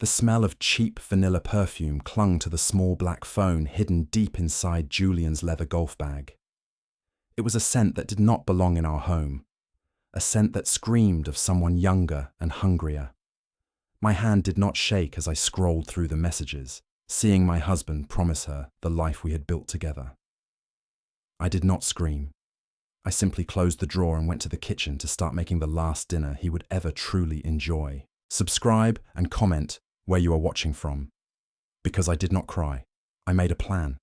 The smell of cheap vanilla perfume clung to the small black phone hidden deep inside Julian's leather golf bag. It was a scent that did not belong in our home, a scent that screamed of someone younger and hungrier. My hand did not shake as I scrolled through the messages, seeing my husband promise her the life we had built together. I did not scream. I simply closed the drawer and went to the kitchen to start making the last dinner he would ever truly enjoy. Subscribe and comment where you are watching from. Because I did not cry, I made a plan.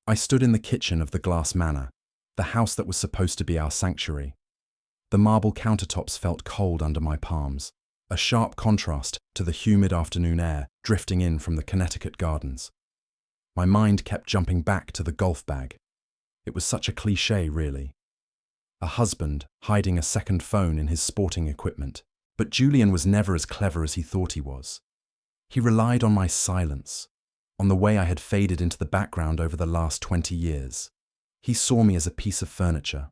I stood in the kitchen of the glass manor, the house that was supposed to be our sanctuary. The marble countertops felt cold under my palms, a sharp contrast to the humid afternoon air drifting in from the Connecticut gardens. My mind kept jumping back to the golf bag. It was such a cliché, really. A husband hiding a second phone in his sporting equipment. But Julian was never as clever as he thought he was. He relied on my silence, on the way I had faded into the background over the last 20 years. He saw me as a piece of furniture,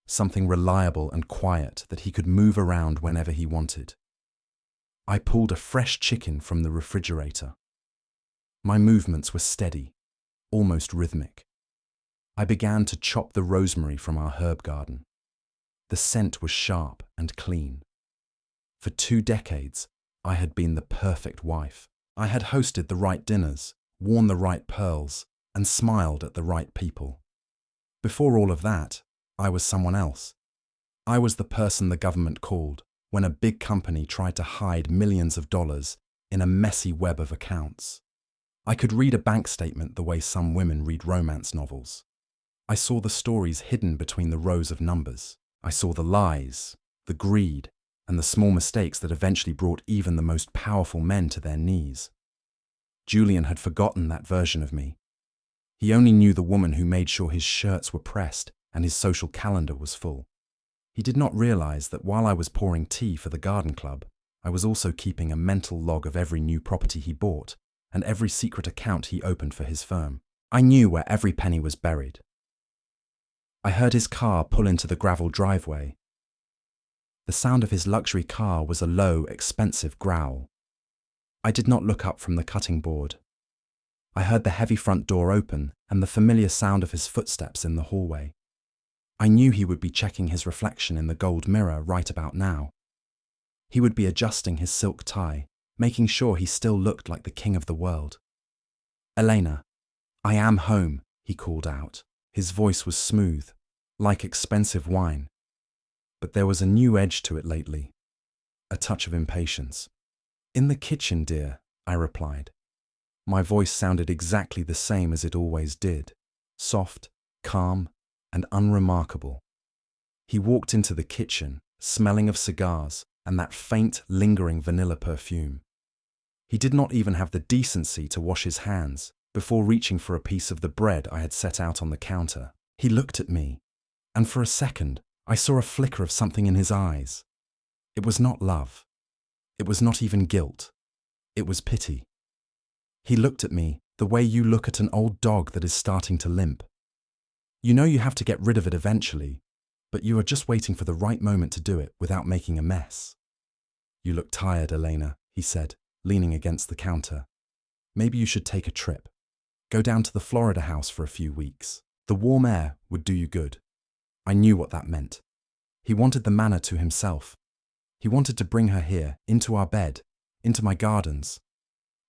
something reliable and quiet that he could move around whenever he wanted. I pulled a fresh chicken from the refrigerator. My movements were steady, almost rhythmic. I began to chop the rosemary from our herb garden. The scent was sharp and clean. For 2 decades, I had been the perfect wife. I had hosted the right dinners, worn the right pearls, and smiled at the right people. Before all of that, I was someone else. I was the person the government called when a big company tried to hide millions of dollars in a messy web of accounts. I could read a bank statement the way some women read romance novels. I saw the stories hidden between the rows of numbers. I saw the lies, the greed, and the small mistakes that eventually brought even the most powerful men to their knees. Julian had forgotten that version of me. He only knew the woman who made sure his shirts were pressed and his social calendar was full. He did not realize that while I was pouring tea for the garden club, I was also keeping a mental log of every new property he bought and every secret account he opened for his firm. I knew where every penny was buried. I heard his car pull into the gravel driveway. The sound of his luxury car was a low, expensive growl. I did not look up from the cutting board. I heard the heavy front door open and the familiar sound of his footsteps in the hallway. I knew he would be checking his reflection in the gold mirror right about now. He would be adjusting his silk tie, making sure he still looked like the king of the world. "Elena, I am home," he called out. His voice was smooth, like expensive wine. But there was a new edge to it lately, a touch of impatience. "In the kitchen, dear," I replied. My voice sounded exactly the same as it always did, soft, calm, and unremarkable. He walked into the kitchen, smelling of cigars and that faint, lingering vanilla perfume. He did not even have the decency to wash his hands before reaching for a piece of the bread I had set out on the counter. He looked at me, and for a second, I saw a flicker of something in his eyes. It was not love. It was not even guilt. It was pity. He looked at me the way you look at an old dog that is starting to limp. You know you have to get rid of it eventually, but you are just waiting for the right moment to do it without making a mess. "You look tired, Elena," he said, leaning against the counter. "Maybe you should take a trip. Go down to the Florida house for a few weeks. The warm air would do you good." I knew what that meant. He wanted the manor to himself. He wanted to bring her here, into our bed, into my gardens.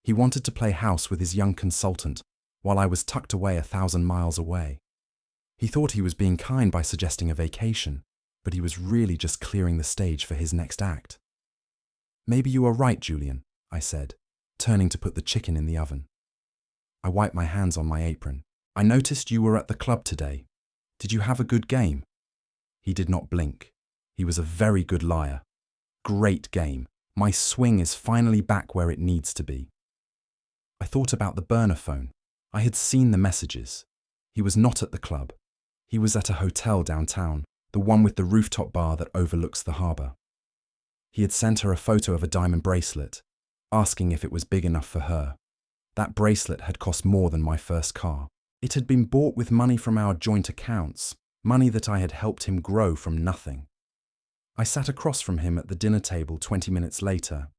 He wanted to play house with his young consultant while I was tucked away 1,000 miles away. He thought he was being kind by suggesting a vacation, but he was really just clearing the stage for his next act. "Maybe you are right, Julian," I said, turning to put the chicken in the oven. I wiped my hands on my apron. "I noticed you were at the club today. Did you have a good game?" He did not blink. He was a very good liar. "Great game. My swing is finally back where it needs to be." I thought about the burner phone. I had seen the messages. He was not at the club. He was at a hotel downtown, the one with the rooftop bar that overlooks the harbor. He had sent her a photo of a diamond bracelet, asking if it was big enough for her. That bracelet had cost more than my first car. It had been bought with money from our joint accounts, money that I had helped him grow from nothing. I sat across from him at the dinner table 20 minutes later.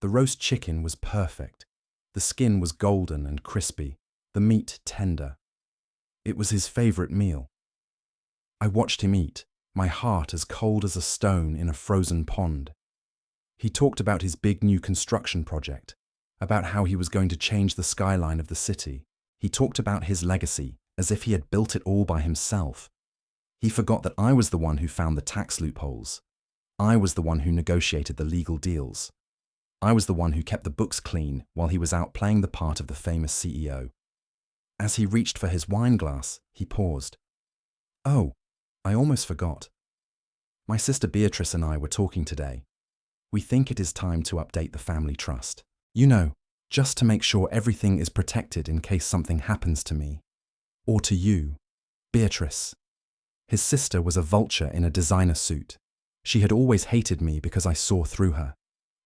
The roast chicken was perfect. The skin was golden and crispy, the meat tender. It was his favorite meal. I watched him eat, my heart as cold as a stone in a frozen pond. He talked about his big new construction project, about how he was going to change the skyline of the city. He talked about his legacy as if he had built it all by himself. He forgot that I was the one who found the tax loopholes. I was the one who negotiated the legal deals. I was the one who kept the books clean while he was out playing the part of the famous CEO. As he reached for his wine glass, he paused. "Oh, I almost forgot. My sister Beatrice and I were talking today. We think it is time to update the family trust. You know, just to make sure everything is protected in case something happens to me. Or to you, Beatrice." His sister was a vulture in a designer suit. She had always hated me because I saw through her.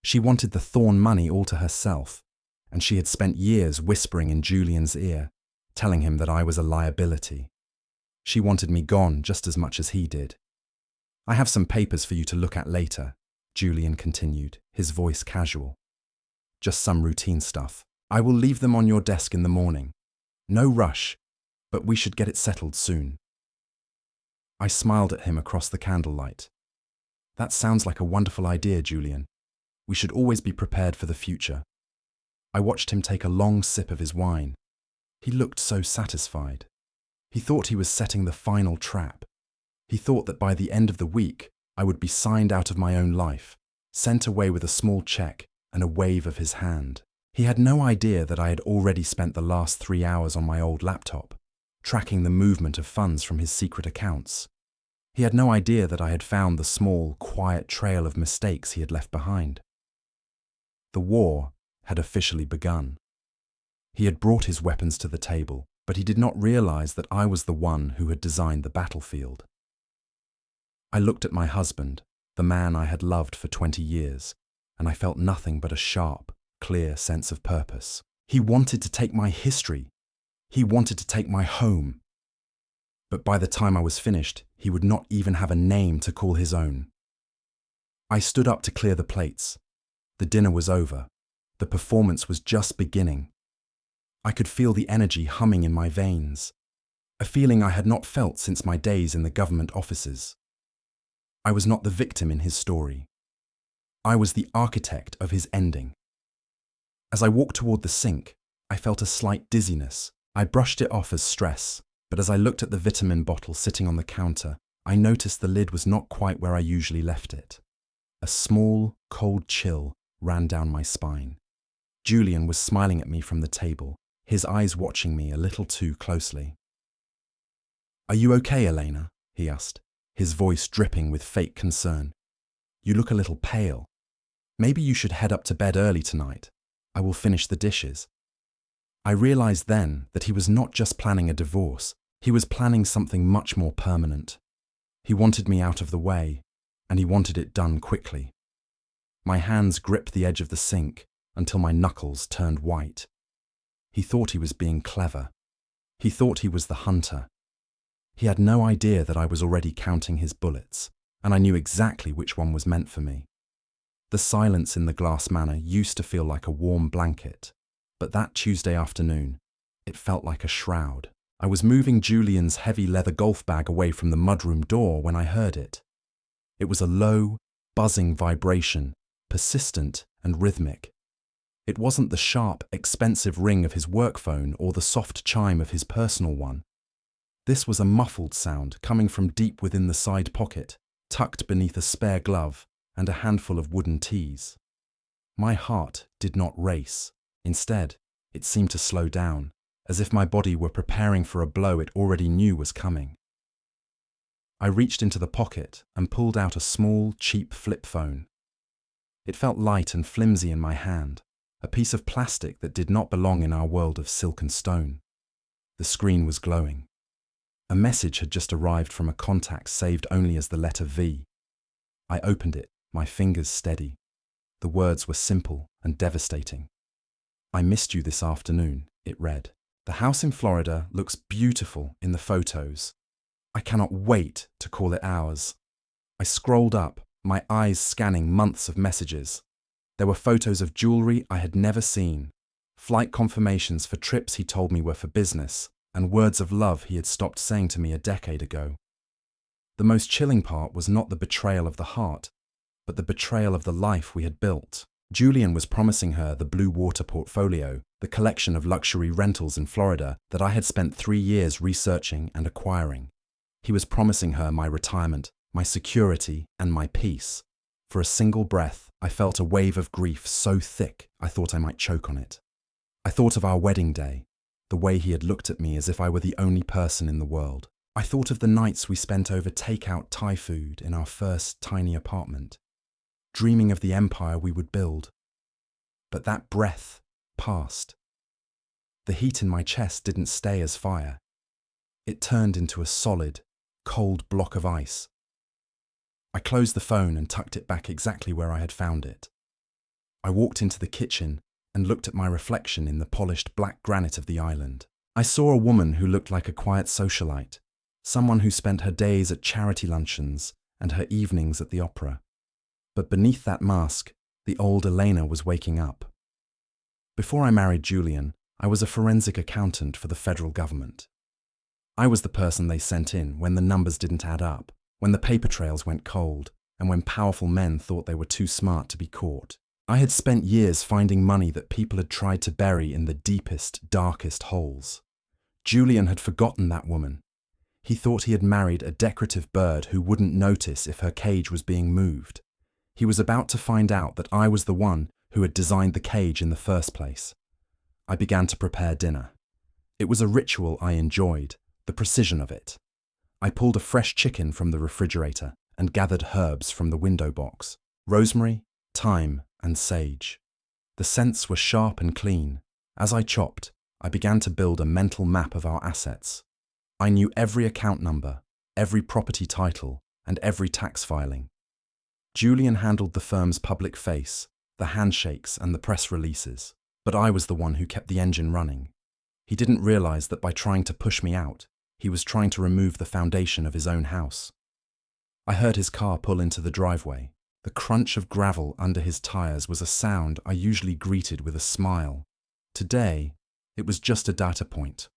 She wanted the Thorn money all to herself, and she had spent years whispering in Julian's ear, telling him that I was a liability. She wanted me gone just as much as he did. "I have some papers for you to look at later," Julian continued, his voice casual. "Just some routine stuff. I will leave them on your desk in the morning. No rush, but we should get it settled soon." I smiled at him across the candlelight. "That sounds like a wonderful idea, Julian. We should always be prepared for the future." I watched him take a long sip of his wine. He looked so satisfied. He thought he was setting the final trap. He thought that by the end of the week, I would be signed out of my own life, sent away with a small check and a wave of his hand. He had no idea that I had already spent the last 3 hours on my old laptop, tracking the movement of funds from his secret accounts. He had no idea that I had found the small, quiet trail of mistakes he had left behind. The war had officially begun. He had brought his weapons to the table, but he did not realize that I was the one who had designed the battlefield. I looked at my husband, the man I had loved for 20 years, and I felt nothing but a sharp, clear sense of purpose. He wanted to take my history. He wanted to take my home. But by the time I was finished, he would not even have a name to call his own. I stood up to clear the plates. The dinner was over. The performance was just beginning. I could feel the energy humming in my veins, a feeling I had not felt since my days in the government offices. I was not the victim in his story. I was the architect of his ending. As I walked toward the sink, I felt a slight dizziness. I brushed it off as stress, but as I looked at the vitamin bottle sitting on the counter, I noticed the lid was not quite where I usually left it. A small, cold chill ran down my spine. Julian was smiling at me from the table, his eyes watching me a little too closely. "Are you okay, Elena?" he asked, his voice dripping with fake concern. "You look a little pale. Maybe you should head up to bed early tonight. I will finish the dishes." I realized then that he was not just planning a divorce, he was planning something much more permanent. He wanted me out of the way, and he wanted it done quickly. My hands gripped the edge of the sink until my knuckles turned white. He thought he was being clever. He thought he was the hunter. He had no idea that I was already counting his bullets, and I knew exactly which one was meant for me. The silence in the glass manor used to feel like a warm blanket, but that Tuesday afternoon, it felt like a shroud. I was moving Julian's heavy leather golf bag away from the mudroom door when I heard it. It was a low, buzzing vibration, persistent and rhythmic. It wasn't the sharp, expensive ring of his work phone or the soft chime of his personal one. This was a muffled sound coming from deep within the side pocket, tucked beneath a spare glove and a handful of wooden teas. My heart did not race. Instead, it seemed to slow down, as if my body were preparing for a blow it already knew was coming. I reached into the pocket and pulled out a small, cheap flip phone. It felt light and flimsy in my hand, a piece of plastic that did not belong in our world of silk and stone. The screen was glowing. A message had just arrived from a contact saved only as the letter V. I opened it, my fingers steady. The words were simple and devastating. "I missed you this afternoon," it read. "The house in Florida looks beautiful in the photos. I cannot wait to call it ours." I scrolled up, my eyes scanning months of messages. There were photos of jewelry I had never seen, flight confirmations for trips he told me were for business, and words of love he had stopped saying to me a decade ago. The most chilling part was not the betrayal of the heart, but the betrayal of the life we had built. Julian was promising her the Blue Water portfolio, the collection of luxury rentals in Florida that I had spent 3 years researching and acquiring. He was promising her my retirement, my security, and my peace. For a single breath, I felt a wave of grief so thick I thought I might choke on it. I thought of our wedding day, the way he had looked at me as if I were the only person in the world. I thought of the nights we spent over takeout Thai food in our first tiny apartment, dreaming of the empire we would build. But that breath passed. The heat in my chest didn't stay as fire. It turned into a solid, cold block of ice. I closed the phone and tucked it back exactly where I had found it. I walked into the kitchen and looked at my reflection in the polished black granite of the island. I saw a woman who looked like a quiet socialite, someone who spent her days at charity luncheons and her evenings at the opera. But beneath that mask, the old Elena was waking up. Before I married Julian, I was a forensic accountant for the federal government. I was the person they sent in when the numbers didn't add up, when the paper trails went cold, and when powerful men thought they were too smart to be caught. I had spent years finding money that people had tried to bury in the deepest, darkest holes. Julian had forgotten that woman. He thought he had married a decorative bird who wouldn't notice if her cage was being moved. He was about to find out that I was the one who had designed the cage in the first place. I began to prepare dinner. It was a ritual I enjoyed, the precision of it. I pulled a fresh chicken from the refrigerator and gathered herbs from the window box: rosemary, thyme, and sage. The scents were sharp and clean. As I chopped, I began to build a mental map of our assets. I knew every account number, every property title, and every tax filing. Julian handled the firm's public face, the handshakes and the press releases, but I was the one who kept the engine running. He didn't realize that by trying to push me out, he was trying to remove the foundation of his own house. I heard his car pull into the driveway. The crunch of gravel under his tires was a sound I usually greeted with a smile. Today, it was just a data point.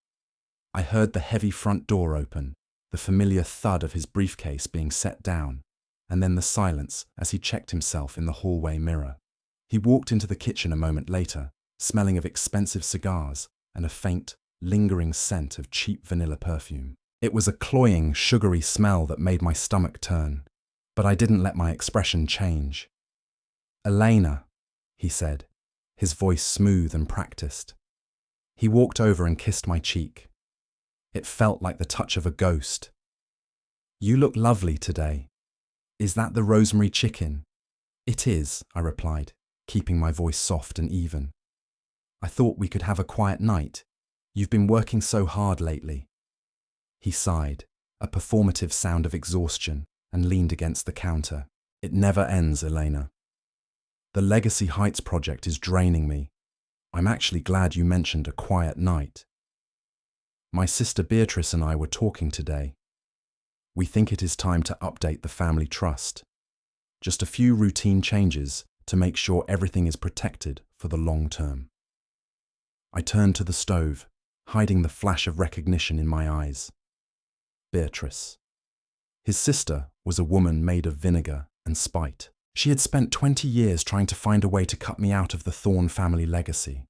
I heard the heavy front door open, the familiar thud of his briefcase being set down, and then the silence as he checked himself in the hallway mirror. He walked into the kitchen a moment later, smelling of expensive cigars and a faint, lingering scent of cheap vanilla perfume. It was a cloying, sugary smell that made my stomach turn, but I didn't let my expression change. "Elena," he said, his voice smooth and practiced. He walked over and kissed my cheek. It felt like the touch of a ghost. "You look lovely today. Is that the rosemary chicken?" "It is," I replied, keeping my voice soft and even. "I thought we could have a quiet night. You've been working so hard lately." He sighed, a performative sound of exhaustion, and leaned against the counter. "It never ends, Elena. The Legacy Heights project is draining me. I'm actually glad you mentioned a quiet night. My sister Beatrice and I were talking today. We think it is time to update the family trust. Just a few routine changes to make sure everything is protected for the long term." I turned to the stove, hiding the flash of recognition in my eyes. Beatrice. His sister was a woman made of vinegar and spite. She had spent 20 years trying to find a way to cut me out of the Thorne family legacy.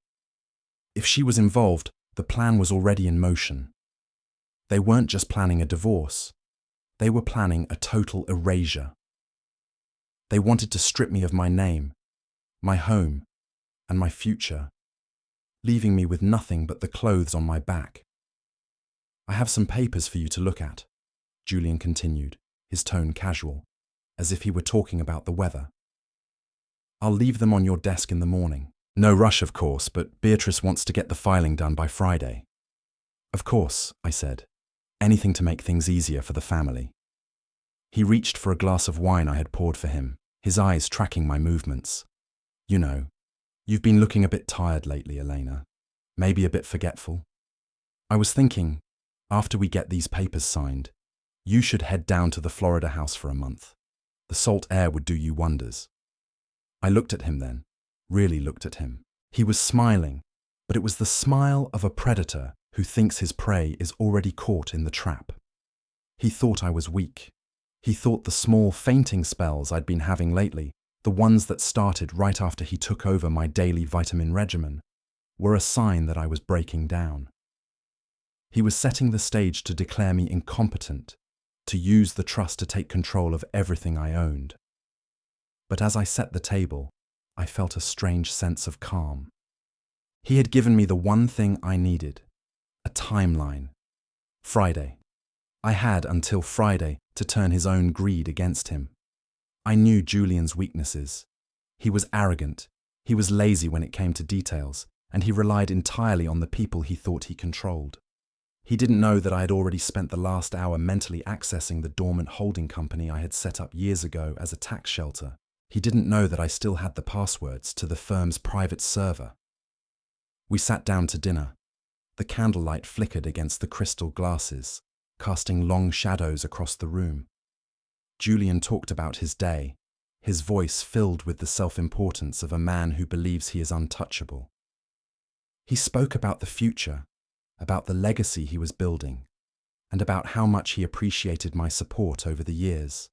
If she was involved, the plan was already in motion. They weren't just planning a divorce. They were planning a total erasure. They wanted to strip me of my name, my home, and my future, leaving me with nothing but the clothes on my back. "I have some papers for you to look at," Julian continued, his tone casual, as if he were talking about the weather. "I'll leave them on your desk in the morning. No rush, of course, but Beatrice wants to get the filing done by Friday." "Of course," I said. "Anything to make things easier for the family." He reached for a glass of wine I had poured for him, his eyes tracking my movements. "You know, you've been looking a bit tired lately, Elena. Maybe a bit forgetful. I was thinking, after we get these papers signed, you should head down to the Florida house for a month. The salt air would do you wonders." I looked at him then, really looked at him. He was smiling, but it was the smile of a predator who thinks his prey is already caught in the trap. He thought I was weak. He thought the small fainting spells I'd been having lately, the ones that started right after he took over my daily vitamin regimen, were a sign that I was breaking down. He was setting the stage to declare me incompetent, to use the trust to take control of everything I owned. But as I set the table, I felt a strange sense of calm. He had given me the one thing I needed, a timeline. Friday. I had until Friday to turn his own greed against him. I knew Julian's weaknesses. He was arrogant, he was lazy when it came to details, and he relied entirely on the people he thought he controlled. He didn't know that I had already spent the last hour mentally accessing the dormant holding company I had set up years ago as a tax shelter. He didn't know that I still had the passwords to the firm's private server. We sat down to dinner. The candlelight flickered against the crystal glasses, casting long shadows across the room. Julian talked about his day, his voice filled with the self-importance of a man who believes he is untouchable. He spoke about the future, about the legacy he was building, and about how much he appreciated my support over the years.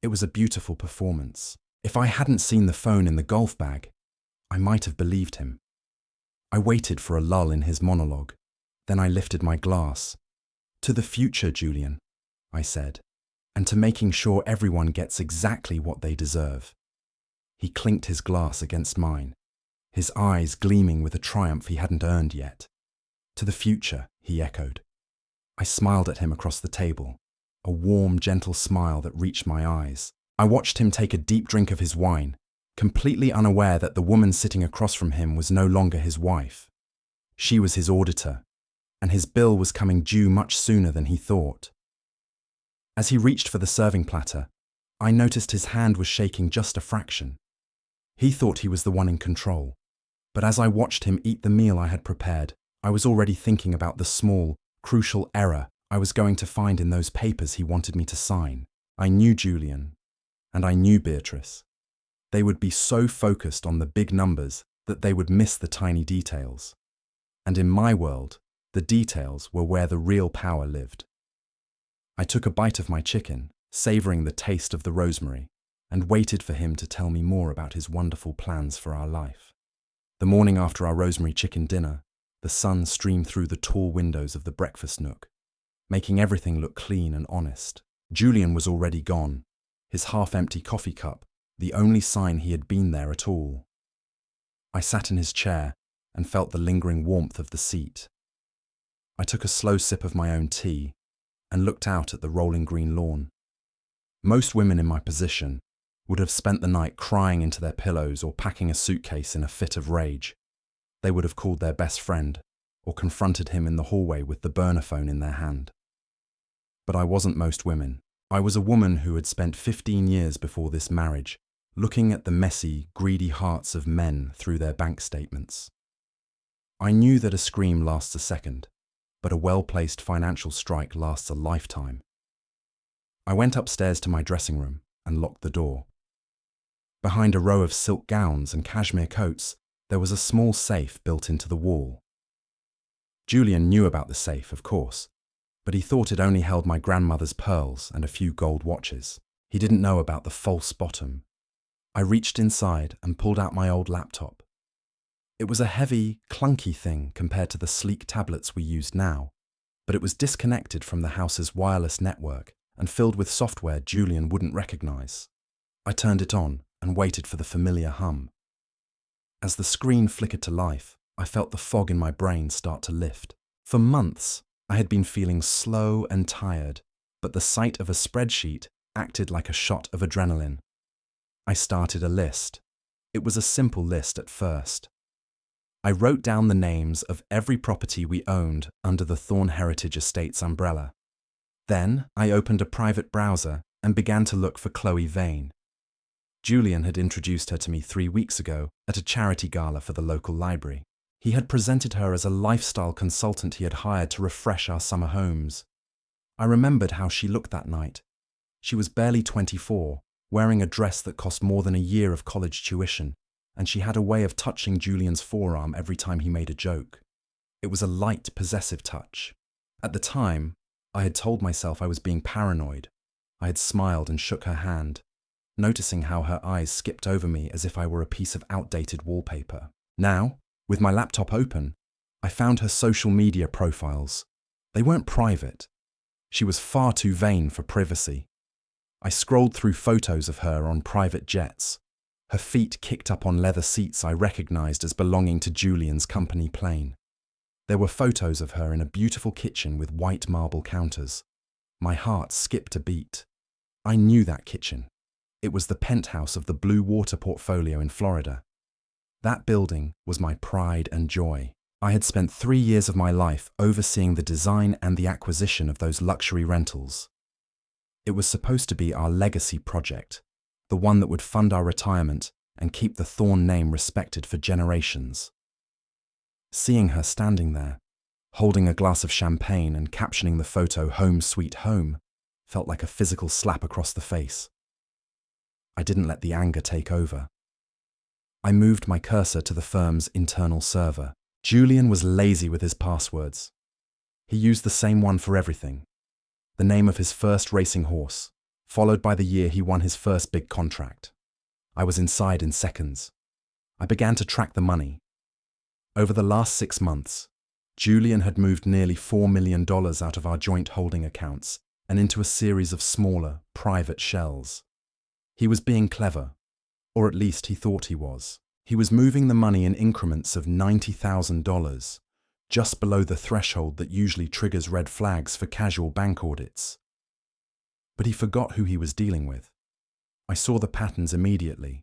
It was a beautiful performance. If I hadn't seen the phone in the golf bag, I might have believed him. I waited for a lull in his monologue. Then I lifted my glass. "To the future, Julian," I said, "and to making sure everyone gets exactly what they deserve." He clinked his glass against mine, his eyes gleaming with a triumph he hadn't earned yet. "To the future," he echoed. I smiled at him across the table, a warm, gentle smile that reached my eyes. I watched him take a deep drink of his wine, completely unaware that the woman sitting across from him was no longer his wife. She was his auditor, and his bill was coming due much sooner than he thought. As he reached for the serving platter, I noticed his hand was shaking just a fraction. He thought he was the one in control, but as I watched him eat the meal I had prepared, I was already thinking about the small, crucial error I was going to find in those papers he wanted me to sign. I knew Julian, and I knew Beatrice. They would be so focused on the big numbers that they would miss the tiny details. And in my world, the details were where the real power lived. I took a bite of my chicken, savoring the taste of the rosemary, and waited for him to tell me more about his wonderful plans for our life. The morning after our rosemary chicken dinner, the sun streamed through the tall windows of the breakfast nook, making everything look clean and honest. Julian was already gone, his half-empty coffee cup the only sign he had been there at all. I sat in his chair and felt the lingering warmth of the seat. I took a slow sip of my own tea and looked out at the rolling green lawn. Most women in my position would have spent the night crying into their pillows or packing a suitcase in a fit of rage. They would have called their best friend or confronted him in the hallway with the burner phone in their hand. But I wasn't most women. I was a woman who had spent 15 years before this marriage looking at the messy, greedy hearts of men through their bank statements. I knew that a scream lasts a second, but a well-placed financial strike lasts a lifetime. I went upstairs to my dressing room and locked the door. Behind a row of silk gowns and cashmere coats, there was a small safe built into the wall. Julian knew about the safe, of course, but he thought it only held my grandmother's pearls and a few gold watches. He didn't know about the false bottom. I reached inside and pulled out my old laptop. It was a heavy, clunky thing compared to the sleek tablets we used now, but it was disconnected from the house's wireless network and filled with software Julian wouldn't recognize. I turned it on and waited for the familiar hum. As the screen flickered to life, I felt the fog in my brain start to lift. For months, I had been feeling slow and tired, but the sight of a spreadsheet acted like a shot of adrenaline. I started a list. It was a simple list at first. I wrote down the names of every property we owned under the Thorn Heritage Estates umbrella. Then I opened a private browser and began to look for Chloe Vane. Julian had introduced her to me 3 weeks ago at a charity gala for the local library. He had presented her as a lifestyle consultant he had hired to refresh our summer homes. I remembered how she looked that night. She was barely 24, wearing a dress that cost more than a year of college tuition, and she had a way of touching Julian's forearm every time he made a joke. It was a light, possessive touch. At the time, I had told myself I was being paranoid. I had smiled and shook her hand, noticing how her eyes skipped over me as if I were a piece of outdated wallpaper. Now, with my laptop open, I found her social media profiles. They weren't private. She was far too vain for privacy. I scrolled through photos of her on private jets, her feet kicked up on leather seats I recognized as belonging to Julian's company plane. There were photos of her in a beautiful kitchen with white marble counters. My heart skipped a beat. I knew that kitchen. It was the penthouse of the Blue Water portfolio in Florida. That building was my pride and joy. I had spent 3 years of my life overseeing the design and the acquisition of those luxury rentals. It was supposed to be our legacy project, the one that would fund our retirement and keep the Thorne name respected for generations. Seeing her standing there, holding a glass of champagne and captioning the photo "Home Sweet Home," felt like a physical slap across the face. I didn't let the anger take over. I moved my cursor to the firm's internal server. Julian was lazy with his passwords. He used the same one for everything. The name of his first racing horse, followed by the year he won his first big contract. I was inside in seconds. I began to track the money. Over the last 6 months, Julian had moved nearly $4 million out of our joint holding accounts and into a series of smaller, private shells. He was being clever, or at least he thought he was. He was moving the money in increments of $90,000, just below the threshold that usually triggers red flags for casual bank audits. But he forgot who he was dealing with. I saw the patterns immediately.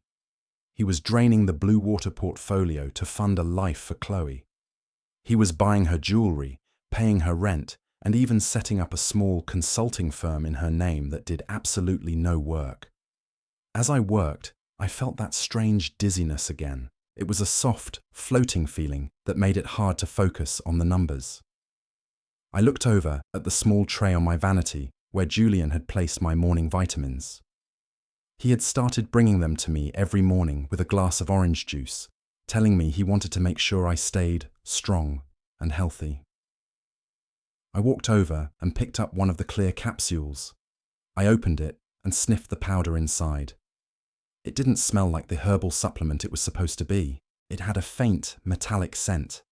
He was draining the Blue Water portfolio to fund a life for Chloe. He was buying her jewelry, paying her rent, and even setting up a small consulting firm in her name that did absolutely no work. As I worked, I felt that strange dizziness again. It was a soft, floating feeling that made it hard to focus on the numbers. I looked over at the small tray on my vanity where Julian had placed my morning vitamins. He had started bringing them to me every morning with a glass of orange juice, telling me he wanted to make sure I stayed strong and healthy. I walked over and picked up one of the clear capsules. I opened it and sniffed the powder inside. It didn't smell like the herbal supplement it was supposed to be. It had a faint, metallic scent.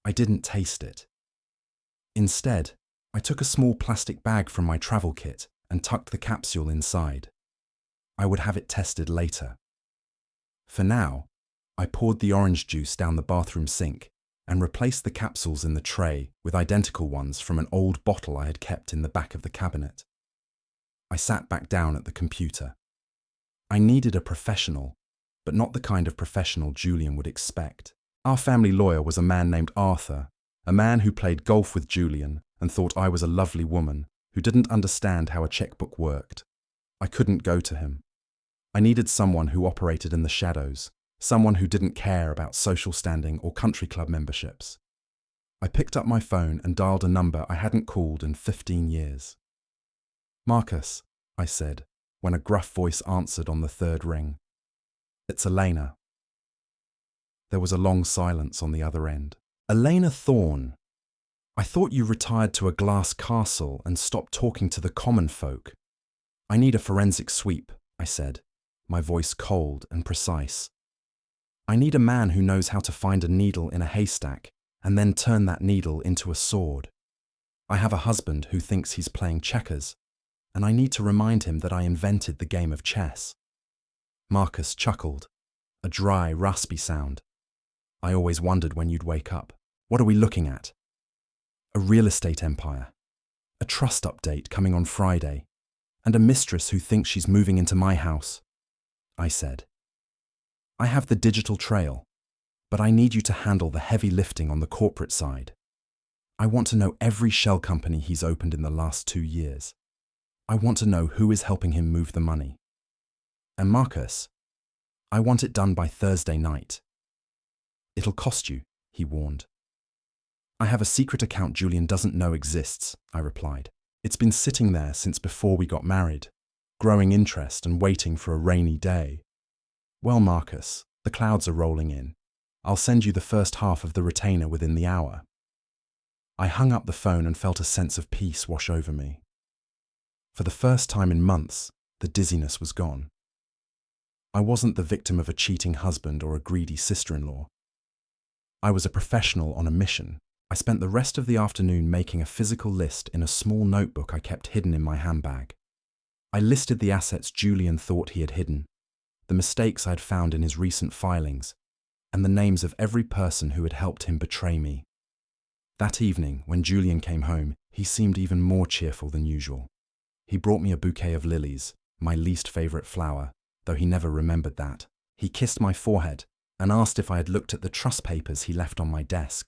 I didn't taste it. Instead, I took a small plastic bag from my travel kit and tucked the capsule inside. I would have it tested later. For now, I poured the orange juice down the bathroom sink and replaced the capsules in the tray with identical ones from an old bottle I had kept in the back of the cabinet. I sat back down at the computer. I needed a professional, but not the kind of professional Julian would expect. Our family lawyer was a man named Arthur, a man who played golf with Julian and thought I was a lovely woman who didn't understand how a checkbook worked. I couldn't go to him. I needed someone who operated in the shadows, someone who didn't care about social standing or country club memberships. I picked up my phone and dialed a number I hadn't called in 15 years. "Marcus," I said, when a gruff voice answered on the third ring. "It's Elena." There was a long silence on the other end. "Elena Thorne. I thought you retired to a glass castle and stopped talking to the common folk." "I need a forensic sweep," I said, my voice cold and precise. "I need a man who knows how to find a needle in a haystack and then turn that needle into a sword. I have a husband who thinks he's playing checkers, and I need to remind him that I invented the game of chess." Marcus chuckled, a dry, raspy sound. "I always wondered when you'd wake up. What are we looking at?" "A real estate empire, a trust update coming on Friday, and a mistress who thinks she's moving into my house," I said. "I have the digital trail, but I need you to handle the heavy lifting on the corporate side. I want to know every shell company he's opened in the last 2 years. I want to know who is helping him move the money. And Marcus, I want it done by Thursday night." "It'll cost you," he warned. "I have a secret account Julian doesn't know exists," I replied. "It's been sitting there since before we got married, growing interest and waiting for a rainy day." "Well, Marcus, the The clouds are rolling in. I'll send you the first half of the retainer within the hour." I hung up the phone and felt a sense of peace wash over me. For the first time in months, the dizziness was gone. I wasn't the victim of a cheating husband or a greedy sister-in-law. I was a professional on a mission. I spent the rest of the afternoon making a physical list in a small notebook I kept hidden in my handbag. I listed the assets Julian thought he had hidden, the mistakes I had found in his recent filings, and the names of every person who had helped him betray me. That evening, when Julian came home, he seemed even more cheerful than usual. He brought me a bouquet of lilies, my least favourite flower, though he never remembered that. He kissed my forehead and asked if I had looked at the trust papers he left on my desk.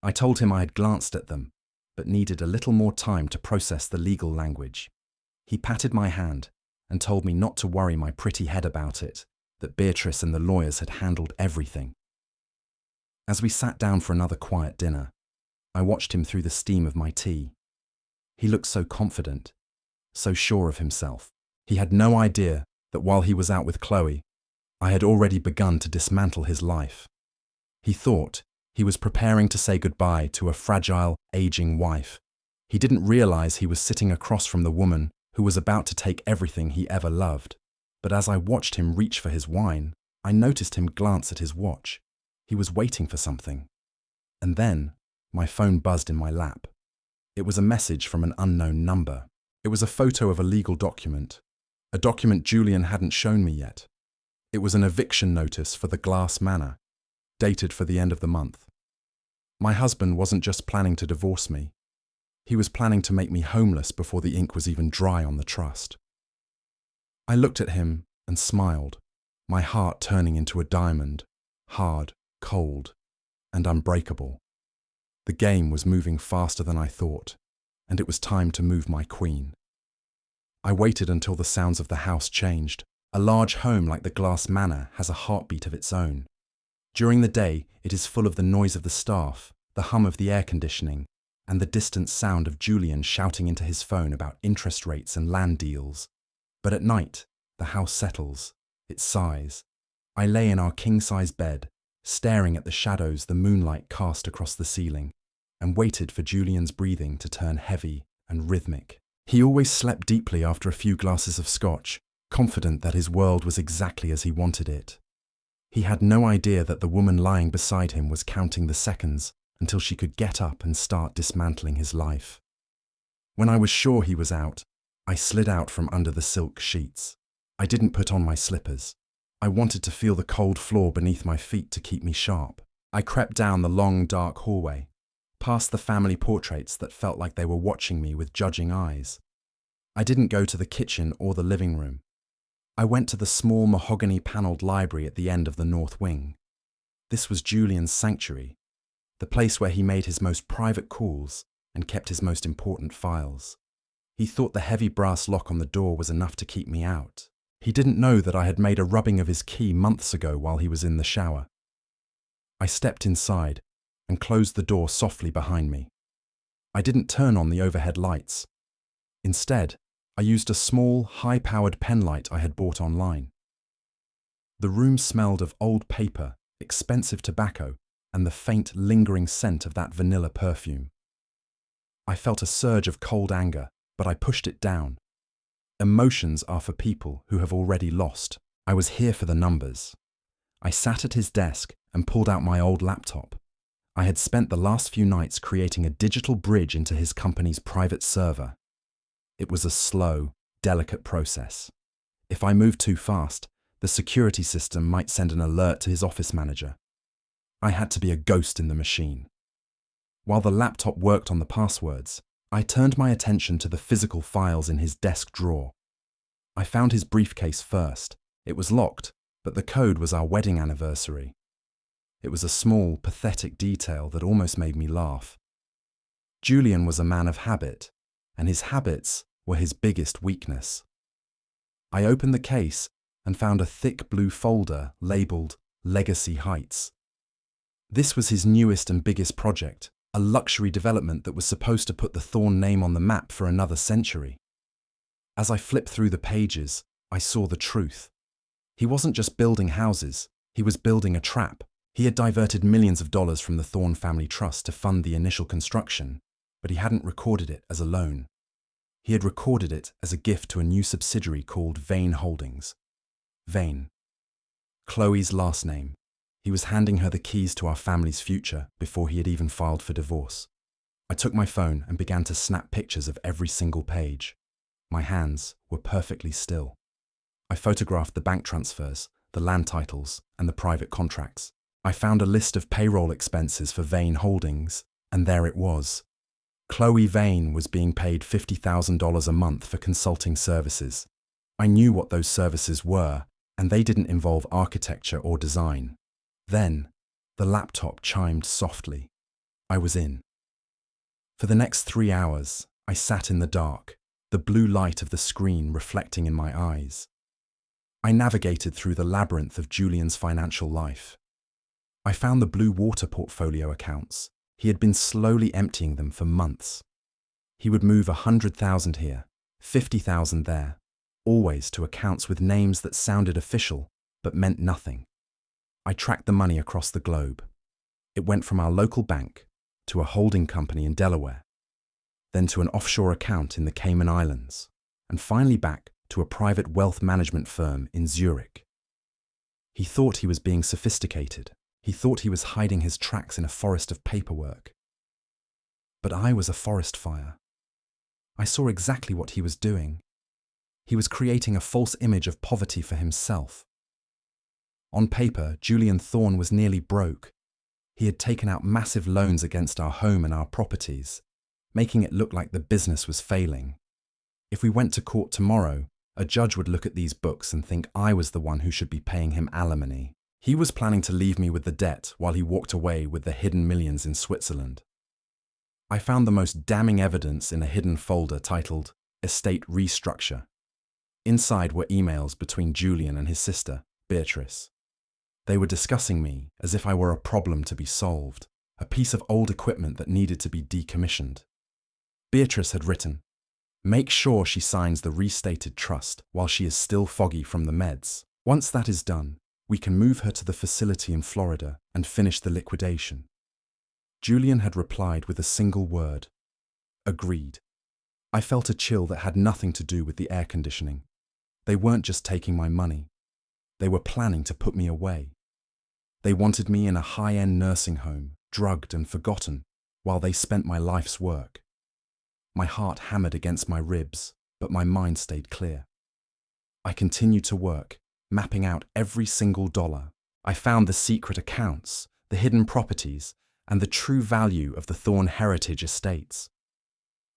I told him I had glanced at them, but needed a little more time to process the legal language. He patted my hand and told me not to worry my pretty head about it, that Beatrice and the lawyers had handled everything. As we sat down for another quiet dinner, I watched him through the steam of my tea. He looked so confident, so sure of himself. He had no idea that while he was out with Chloe, I had already begun to dismantle his life. He thought he was preparing to say goodbye to a fragile, aging wife. He didn't realize he was sitting across from the woman who was about to take everything he ever loved. But as I watched him reach for his wine, I noticed him glance at his watch. He was waiting for something. And then, my phone buzzed in my lap. It was a message from an unknown number. It was a photo of a legal document, a document Julian hadn't shown me yet. It was an eviction notice for the Glass Manor, dated for the end of the month. My husband wasn't just planning to divorce me. He was planning to make me homeless before the ink was even dry on the trust. I looked at him and smiled, my heart turning into a diamond, hard, cold, and unbreakable. The game was moving faster than I thought, and it was time to move my queen. I waited until the sounds of the house changed. A large home like the Glass Manor has a heartbeat of its own. During the day, it is full of the noise of the staff, the hum of the air conditioning, and the distant sound of Julian shouting into his phone about interest rates and land deals. But at night, the house settles, it sighs. I lay in our king-size bed, staring at the shadows the moonlight cast across the ceiling, and waited for Julian's breathing to turn heavy and rhythmic. He always slept deeply after a few glasses of scotch, confident that his world was exactly as he wanted it. He had no idea that the woman lying beside him was counting the seconds until she could get up and start dismantling his life. When I was sure he was out, I slid out from under the silk sheets. I didn't put on my slippers. I wanted to feel the cold floor beneath my feet to keep me sharp. I crept down the long, dark hallway, past the family portraits that felt like they were watching me with judging eyes. I didn't go to the kitchen or the living room. I went to the small mahogany-panelled library at the end of the north wing. This was Julian's sanctuary, the place where he made his most private calls and kept his most important files. He thought the heavy brass lock on the door was enough to keep me out. He didn't know that I had made a rubbing of his key months ago while he was in the shower. I stepped inside and closed the door softly behind me. I didn't turn on the overhead lights. Instead, I used a small, high-powered pen light I had bought online. The room smelled of old paper, expensive tobacco, and the faint, lingering scent of that vanilla perfume. I felt a surge of cold anger, but I pushed it down. Emotions are for people who have already lost. I was here for the numbers. I sat at his desk and pulled out my old laptop. I had spent the last few nights creating a digital bridge into his company's private server. It was a slow, delicate process. If I moved too fast, the security system might send an alert to his office manager. I had to be a ghost in the machine. While the laptop worked on the passwords, I turned my attention to the physical files in his desk drawer. I found his briefcase first. It was locked, but the code was our wedding anniversary. It was a small, pathetic detail that almost made me laugh. Julian was a man of habit, and his habits were his biggest weakness. I opened the case and found a thick blue folder labelled Legacy Heights. This was his newest and biggest project, a luxury development that was supposed to put the Thorn name on the map for another century. As I flipped through the pages, I saw the truth. He wasn't just building houses, He was building a trap. He had diverted millions of dollars from the Thorne family trust to fund the initial construction, but he hadn't recorded it as a loan. He had recorded it as a gift to a new subsidiary called Vane Holdings. Vane. Chloe's last name. He was handing her the keys to our family's future before he had even filed for divorce. I took my phone and began to snap pictures of every single page. My hands were perfectly still. I photographed the bank transfers, the land titles, and the private contracts. I found a list of payroll expenses for Vane Holdings, and there it was. Chloe Vane was being paid $50,000 a month for consulting services. I knew what those services were, and they didn't involve architecture or design. Then, the laptop chimed softly. I was in. For the next 3 hours, I sat in the dark, the blue light of the screen reflecting in my eyes. I navigated through the labyrinth of Julian's financial life. I found the Blue Water portfolio accounts. He had been slowly emptying them for months. He would move 100,000 here, 50,000 there, always to accounts with names that sounded official but meant nothing. I tracked the money across the globe. It went from our local bank to a holding company in Delaware, then to an offshore account in the Cayman Islands, and finally back to a private wealth management firm in Zurich. He thought he was being sophisticated. He thought he was hiding his tracks in a forest of paperwork. But I was a forest fire. I saw exactly what he was doing. He was creating a false image of poverty for himself. On paper, Julian Thorne was nearly broke. He had taken out massive loans against our home and our properties, making it look like the business was failing. If we went to court tomorrow, a judge would look at these books and think I was the one who should be paying him alimony. He was planning to leave me with the debt while he walked away with the hidden millions in Switzerland. I found the most damning evidence in a hidden folder titled Estate Restructure. Inside were emails between Julian and his sister, Beatrice. They were discussing me as if I were a problem to be solved, a piece of old equipment that needed to be decommissioned. Beatrice had written, "Make sure she signs the restated trust while she is still foggy from the meds. Once that is done, we can move her to the facility in Florida and finish the liquidation." Julian had replied with a single word, "Agreed." I felt a chill that had nothing to do with the air conditioning. They weren't just taking my money. They were planning to put me away. They wanted me in a high-end nursing home, drugged and forgotten, while they spent my life's work. My heart hammered against my ribs, but my mind stayed clear. I continued to work, mapping out every single dollar. I found the secret accounts, the hidden properties, and the true value of the Thorne heritage estates.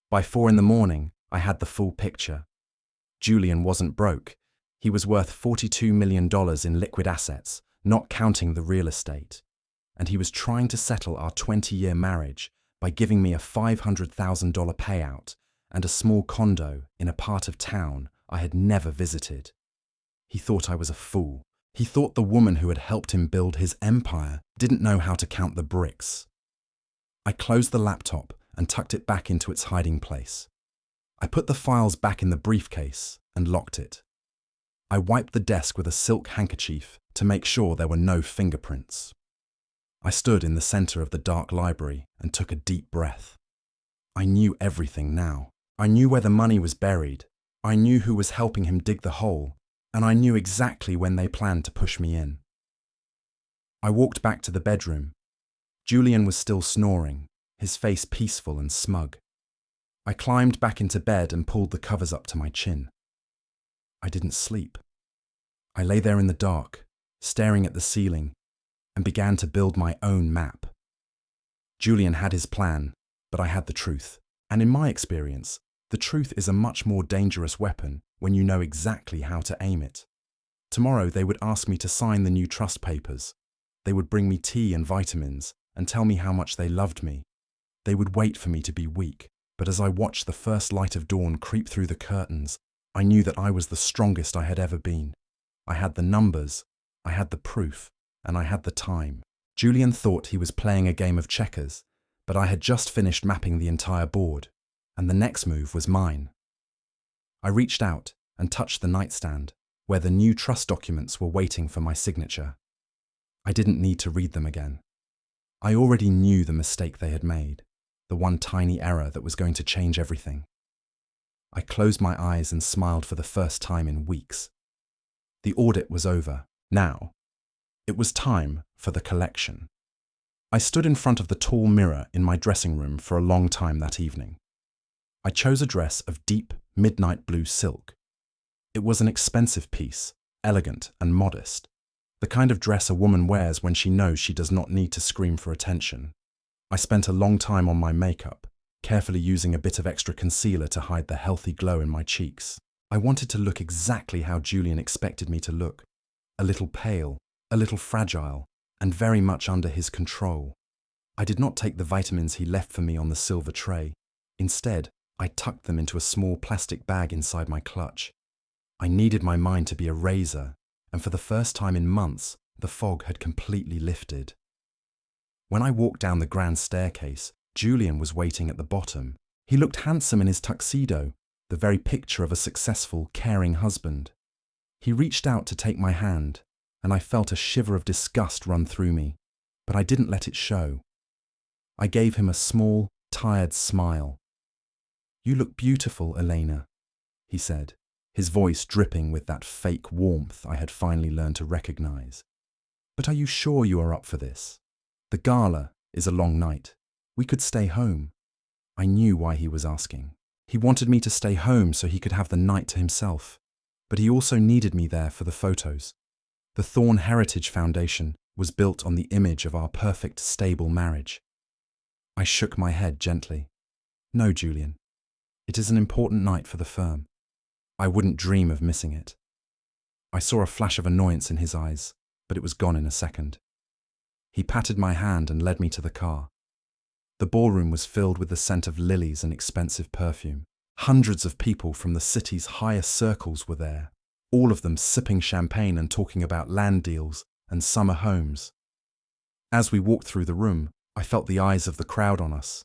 By 4 a.m, I had the full picture. Julian wasn't broke. He was worth $42 million in liquid assets, not counting the real estate. And he was trying to settle our 20-year marriage by giving me a $500,000 payout and a small condo in a part of town I had never visited. He thought I was a fool. He thought the woman who had helped him build his empire didn't know how to count the bricks. I closed the laptop and tucked it back into its hiding place. I put the files back in the briefcase and locked it. I wiped the desk with a silk handkerchief to make sure there were no fingerprints. I stood in the center of the dark library and took a deep breath. I knew everything now. I knew where the money was buried. I knew who was helping him dig the hole, and I knew exactly when they planned to push me in. I walked back to the bedroom. Julian was still snoring, his face peaceful and smug. I climbed back into bed and pulled the covers up to my chin. I didn't sleep. I lay there in the dark, staring at the ceiling, and began to build my own map. Julian had his plan, but I had the truth. And in my experience, the truth is a much more dangerous weapon when you know exactly how to aim it. Tomorrow they would ask me to sign the new trust papers. They would bring me tea and vitamins and tell me how much they loved me. They would wait for me to be weak, but as I watched the first light of dawn creep through the curtains, I knew that I was the strongest I had ever been. I had the numbers, I had the proof, and I had the time. Julian thought he was playing a game of checkers, but I had just finished mapping the entire board, and the next move was mine. I reached out and touched the nightstand, where the new trust documents were waiting for my signature. I didn't need to read them again. I already knew the mistake they had made, the one tiny error that was going to change everything. I closed my eyes and smiled for the first time in weeks. The audit was over. Now, it was time for the collection. I stood in front of the tall mirror in my dressing room for a long time that evening. I chose a dress of deep, midnight blue silk. It was an expensive piece, elegant and modest, the kind of dress a woman wears when she knows she does not need to scream for attention. I spent a long time on my makeup, carefully using a bit of extra concealer to hide the healthy glow in my cheeks. I wanted to look exactly how Julian expected me to look, a little pale, a little fragile, and very much under his control. I did not take the vitamins he left for me on the silver tray. Instead, I tucked them into a small plastic bag inside my clutch. I needed my mind to be a razor, and for the first time in months, the fog had completely lifted. When I walked down the grand staircase, Julian was waiting at the bottom. He looked handsome in his tuxedo, the very picture of a successful, caring husband. He reached out to take my hand, and I felt a shiver of disgust run through me, but I didn't let it show. I gave him a small, tired smile. "You look beautiful, Elena," he said, his voice dripping with that fake warmth I had finally learned to recognize. "But are you sure you are up for this? The gala is a long night. We could stay home." I knew why he was asking. He wanted me to stay home so he could have the night to himself, but he also needed me there for the photos. The Thorn Heritage Foundation was built on the image of our perfect, stable marriage. I shook my head gently. "No, Julian. It is an important night for the firm. I wouldn't dream of missing it." I saw a flash of annoyance in his eyes, but it was gone in a second. He patted my hand and led me to the car. The ballroom was filled with the scent of lilies and expensive perfume. Hundreds of people from the city's highest circles were there, all of them sipping champagne and talking about land deals and summer homes. As we walked through the room, I felt the eyes of the crowd on us.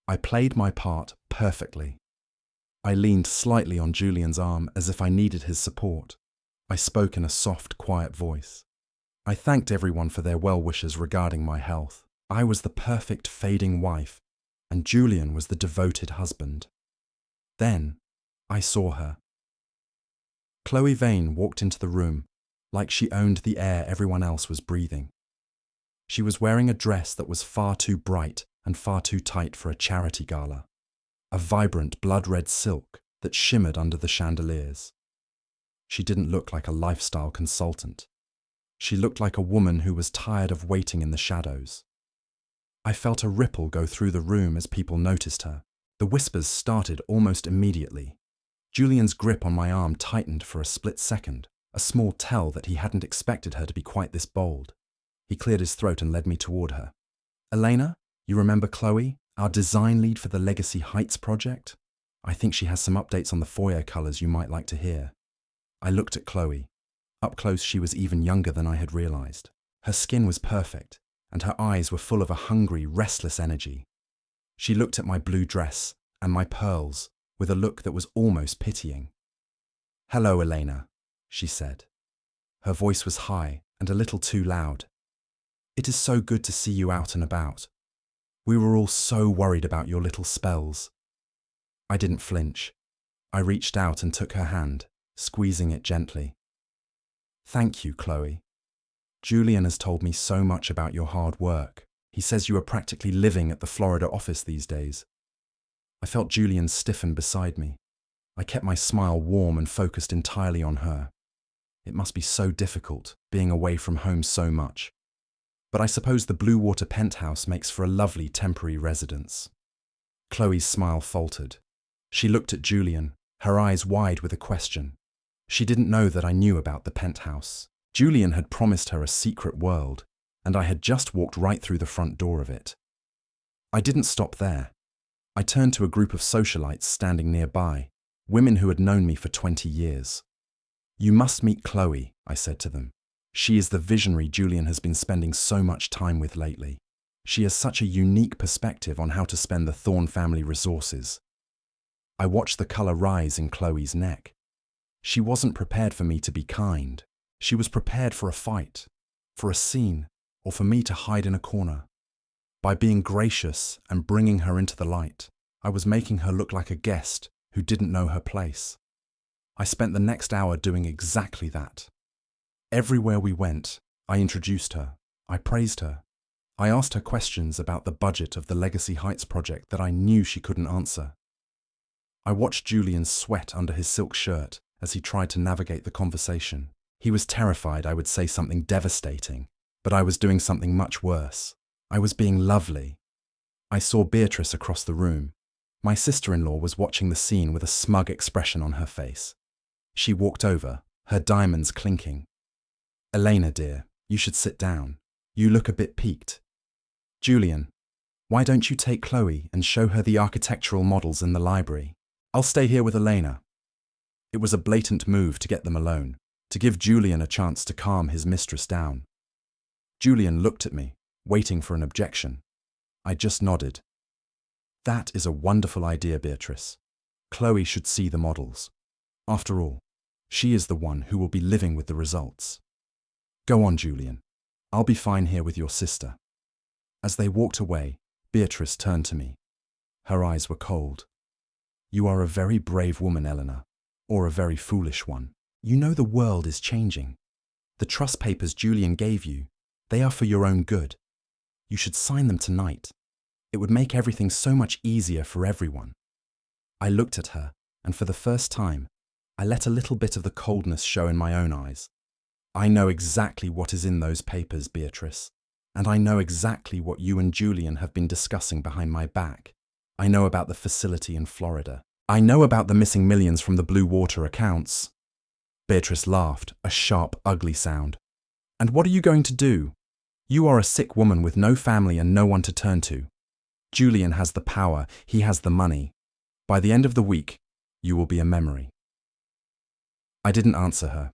I played my part perfectly. I leaned slightly on Julian's arm as if I needed his support. I spoke in a soft, quiet voice. I thanked everyone for their well wishes regarding my health. I was the perfect fading wife, and Julian was the devoted husband. Then, I saw her. Chloe Vane walked into the room, like she owned the air everyone else was breathing. She was wearing a dress that was far too bright and far too tight for a charity gala, a vibrant blood-red silk that shimmered under the chandeliers. She didn't look like a lifestyle consultant. She looked like a woman who was tired of waiting in the shadows. I felt a ripple go through the room as people noticed her. The whispers started almost immediately. Julian's grip on my arm tightened for a split second, a small tell that he hadn't expected her to be quite this bold. He cleared his throat and led me toward her. "Elena, you remember Chloe, our design lead for the Legacy Heights project? I think she has some updates on the foyer colors you might like to hear." I looked at Chloe. Up close, she was even younger than I had realized. Her skin was perfect, and her eyes were full of a hungry, restless energy. She looked at my blue dress and my pearls with a look that was almost pitying. "Hello, Elena," she said. Her voice was high and a little too loud. "It is so good to see you out and about. We were all so worried about your little spells." I didn't flinch. I reached out and took her hand, squeezing it gently. "Thank you, Chloe. Julian has told me so much about your hard work. He says you are practically living at the Florida office these days." I felt Julian stiffen beside me. I kept my smile warm and focused entirely on her. It must be so difficult, being away from home so much. But I suppose the Blue Water penthouse makes for a lovely temporary residence. Chloe's smile faltered. She looked at Julian, her eyes wide with a question. She didn't know that I knew about the penthouse. Julian had promised her a secret world, and I had just walked right through the front door of it. I didn't stop there. I turned to a group of socialites standing nearby, women who had known me for 20 years. "You must meet Chloe," I said to them. "She is the visionary Julian has been spending so much time with lately. She has such a unique perspective on how to spend the Thorn family resources." I watched the color rise in Chloe's neck. She wasn't prepared for me to be kind. She was prepared for a fight. for a scene, or for me to hide in a corner. By being gracious and bringing her into the light, I was making her look like a guest who didn't know her place. I spent the next hour doing exactly that. Everywhere we went, I introduced her, I praised her. I asked her questions about the budget of the Legacy Heights project that I knew she couldn't answer. I watched Julian sweat under his silk shirt as he tried to navigate the conversation. He was terrified I would say something devastating, but I was doing something much worse. I was being lovely. I saw Beatrice across the room. My sister-in-law was watching the scene with a smug expression on her face. She walked over, her diamonds clinking. "Elena, dear, you should sit down. You look a bit peaked." "Julian, why don't you take Chloe and show her the architectural models in the library? I'll stay here with Elena." It was a blatant move to get them alone, to give Julian a chance to calm his mistress down. Julian looked at me, waiting for an objection. I just nodded. "That is a wonderful idea, Beatrice. Chloe should see the models. After all, she is the one who will be living with the results. Go on, Julian. I'll be fine here with your sister." As they walked away, Beatrice turned to me. Her eyes were cold. "You are a very brave woman, Eleanor, or a very foolish one. You know the world is changing. The trust papers Julian gave you, they are for your own good. You should sign them tonight. It would make everything so much easier for everyone." I looked at her, and for the first time, I let a little bit of the coldness show in my own eyes. "I know exactly what is in those papers, Beatrice, and I know exactly what you and Julian have been discussing behind my back. I know about the facility in Florida. I know about the missing millions from the Blue Water accounts." Beatrice laughed, a sharp, ugly sound. "And what are you going to do? You are a sick woman with no family and no one to turn to. Julian has the power, he has the money. By the end of the week, you will be a memory." I didn't answer her.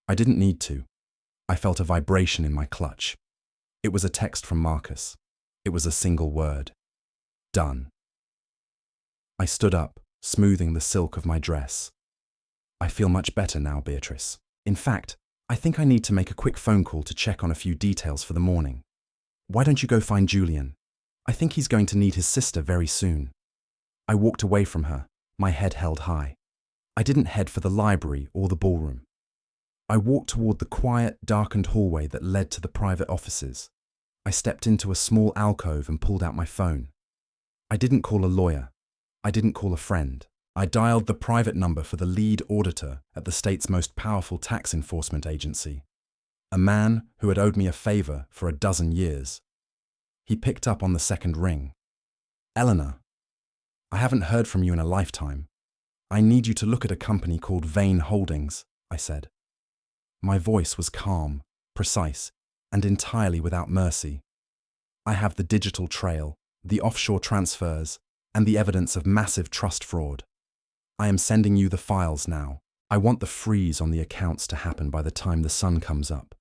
I didn't need to. I felt a vibration in my clutch. It was a text from Marcus. It was a single word. Done. I stood up, smoothing the silk of my dress. "I feel much better now, Beatrice. In fact, I think I need to make a quick phone call to check on a few details for the morning. Why don't you go find Julian? I think he's going to need his sister very soon." I walked away from her, my head held high. I didn't head for the library or the ballroom. I walked toward the quiet, darkened hallway that led to the private offices. I stepped into a small alcove and pulled out my phone. I didn't call a lawyer. I didn't call a friend. I dialed the private number for the lead auditor at the state's most powerful tax enforcement agency, a man who had owed me a favor for a dozen years. He picked up on the second ring. "Eleanor, I haven't heard from you in a lifetime. I need you to look at a company called Vane Holdings," I said. My voice was calm, precise, and entirely without mercy. "I have the digital trail, the offshore transfers, and the evidence of massive trust fraud. I am sending you the files now. I want the freeze on the accounts to happen by the time the sun comes up."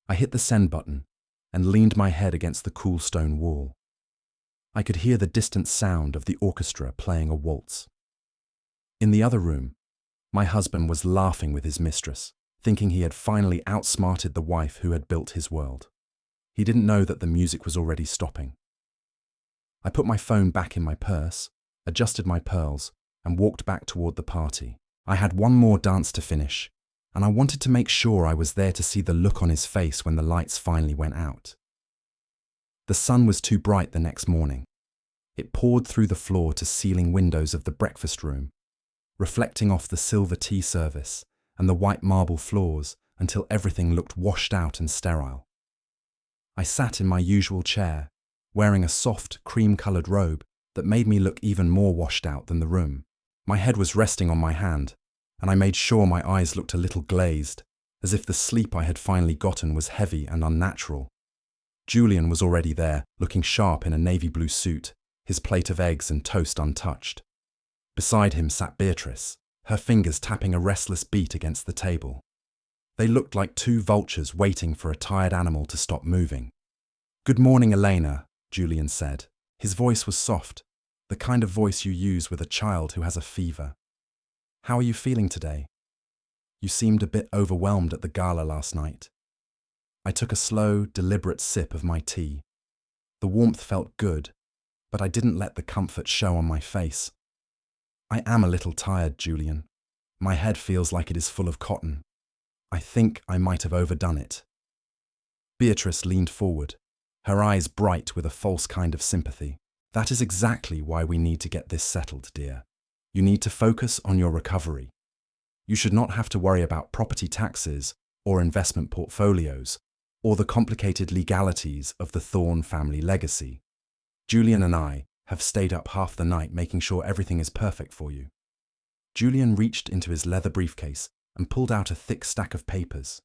I hit the send button and leaned my head against the cool stone wall. I could hear the distant sound of the orchestra playing a waltz. In the other room, my husband was laughing with his mistress, thinking he had finally outsmarted the wife who had built his world. He didn't know that the music was already stopping. I put my phone back in my purse, adjusted my pearls, and walked back toward the party. I had one more dance to finish, and I wanted to make sure I was there to see the look on his face when the lights finally went out. The sun was too bright the next morning. It poured through the floor-to-ceiling windows of the breakfast room, reflecting off the silver tea service and the white marble floors until everything looked washed out and sterile. I sat in my usual chair, wearing a soft, cream-coloured robe that made me look even more washed out than the room. My head was resting on my hand, and I made sure my eyes looked a little glazed, as if the sleep I had finally gotten was heavy and unnatural. Julian was already there, looking sharp in a navy blue suit, his plate of eggs and toast untouched. Beside him sat Beatrice, her fingers tapping a restless beat against the table. They looked like two vultures waiting for a tired animal to stop moving. "Good morning, Elena," Julian said. His voice was soft, the kind of voice you use with a child who has a fever. "How are you feeling today? You seemed a bit overwhelmed at the gala last night." I took a slow, deliberate sip of my tea. The warmth felt good, but I didn't let the comfort show on my face. I am a little tired, Julian. My head feels like it is full of cotton. I think I might have overdone it. Beatrice leaned forward, her eyes bright with a false kind of sympathy. That is exactly why we need to get this settled, dear. You need to focus on your recovery. You should not have to worry about property taxes or investment portfolios or the complicated legalities of the Thorne family legacy. Julian and I have stayed up half the night making sure everything is perfect for you. Julian reached into his leather briefcase and pulled out a thick stack of papers.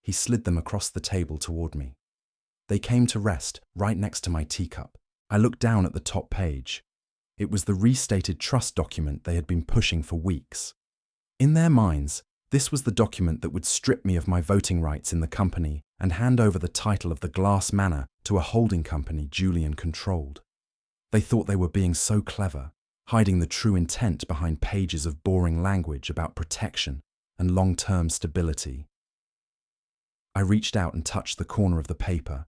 He slid them across the table toward me. They came to rest right next to my teacup. I looked down at the top page. It was the restated trust document they had been pushing for weeks. In their minds, this was the document that would strip me of my voting rights in the company and hand over the title of the Glass Manor to a holding company Julian controlled. They thought they were being so clever, hiding the true intent behind pages of boring language about protection and long-term stability. I reached out and touched the corner of the paper.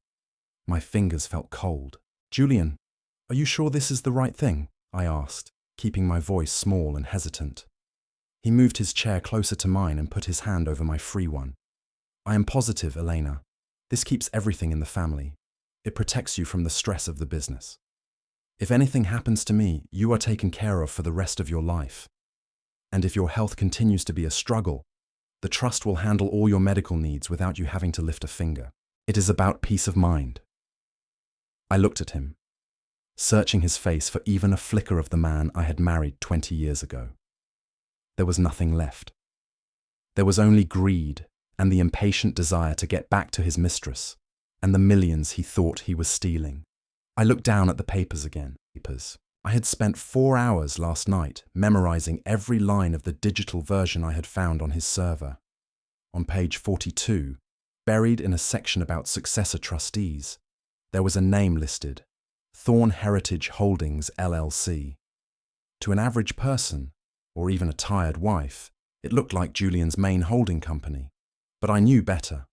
My fingers felt cold. "Julian, are you sure this is the right thing?" I asked, keeping my voice small and hesitant. He moved his chair closer to mine and put his hand over my free one. "I am positive, Elena. This keeps everything in the family. It protects you from the stress of the business. If anything happens to me, you are taken care of for the rest of your life. And if your health continues to be a struggle, the trust will handle all your medical needs without you having to lift a finger. It is about peace of mind." I looked at him, searching his face for even a flicker of the man I had married 20 years ago. There was nothing left. There was only greed and the impatient desire to get back to his mistress and the millions he thought he was stealing. I looked down at the papers again. I had spent 4 hours last night memorizing every line of the digital version I had found on his server. On page 42, buried in a section about successor trustees, there was a name listed: Thorne Heritage Holdings, LLC. To an average person, or even a tired wife, it looked like Julian's main holding company. But I knew better.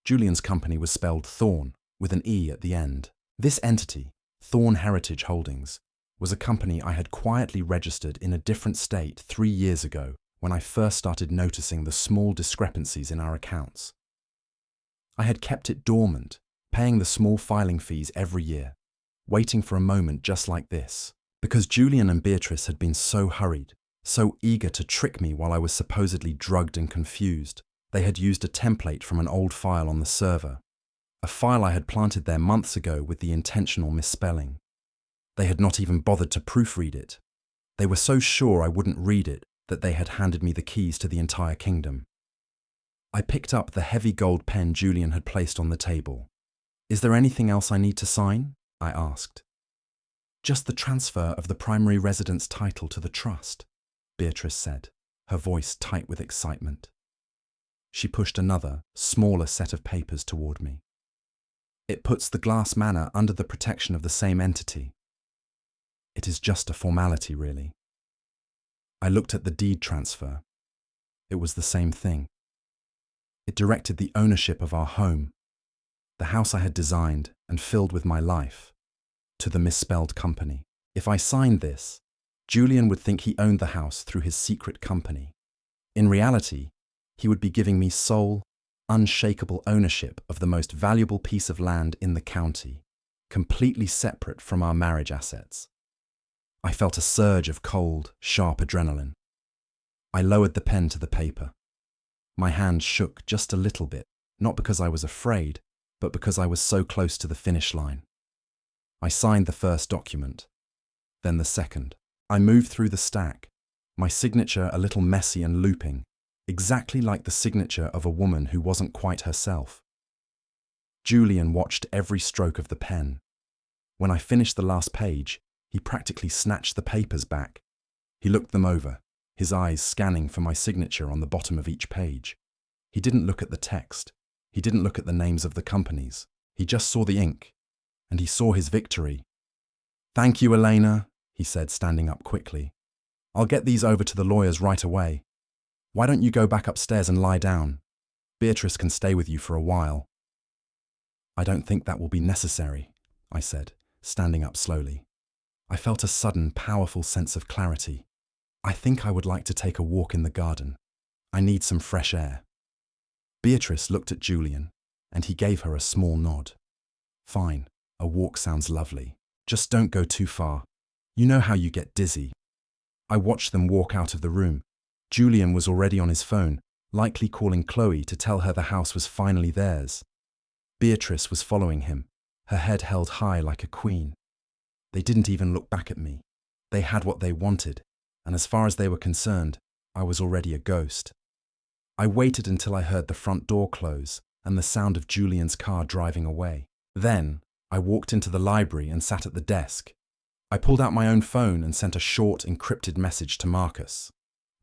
Julian's company was spelled Thorne, with an E at the end. This entity, Thorne Heritage Holdings, was a company I had quietly registered in a different state 3 years ago when I first started noticing the small discrepancies in our accounts. I had kept it dormant, paying the small filing fees every year, waiting for a moment just like this. Because Julian and Beatrice had been so hurried, so eager to trick me while I was supposedly drugged and confused, they had used a template from an old file on the server, a file I had planted there months ago with the intentional misspelling. They had not even bothered to proofread it. They were so sure I wouldn't read it that they had handed me the keys to the entire kingdom. I picked up the heavy gold pen Julian had placed on the table. "Is there anything else I need to sign?" I asked. "Just the transfer of the primary residence title to the trust," Beatrice said, her voice tight with excitement. She pushed another, smaller set of papers toward me. "It puts the Glass Manor under the protection of the same entity. It is just a formality, really." I looked at the deed transfer. It was the same thing. It directed the ownership of our home, the house I had designed and filled with my life, to the misspelled company. If I signed this, Julian would think he owned the house through his secret company. In reality, he would be giving me sole, unshakable ownership of the most valuable piece of land in the county, completely separate from our marriage assets. I felt a surge of cold, sharp adrenaline. I lowered the pen to the paper. My hand shook just a little bit, not because I was afraid, but because I was so close to the finish line. I signed the first document, then the second. I moved through the stack, my signature a little messy and looping, exactly like the signature of a woman who wasn't quite herself. Julian watched every stroke of the pen. When I finished the last page, he practically snatched the papers back. He looked them over, his eyes scanning for my signature on the bottom of each page. He didn't look at the text. He didn't look at the names of the companies. He just saw the ink. And he saw his victory. "Thank you, Elena," he said, standing up quickly. "I'll get these over to the lawyers right away. Why don't you go back upstairs and lie down? Beatrice can stay with you for a while." I don't think that will be necessary, I said, standing up slowly. I felt a sudden, powerful sense of clarity. I think I would like to take a walk in the garden. I need some fresh air. Beatrice looked at Julian, and he gave her a small nod. Fine, a walk sounds lovely. Just don't go too far. You know how you get dizzy. I watched them walk out of the room. Julian was already on his phone, likely calling Chloe to tell her the house was finally theirs. Beatrice was following him, her head held high like a queen. They didn't even look back at me. They had what they wanted, and as far as they were concerned, I was already a ghost. I waited until I heard the front door close and the sound of Julian's car driving away. Then, I walked into the library and sat at the desk. I pulled out my own phone and sent a short, encrypted message to Marcus.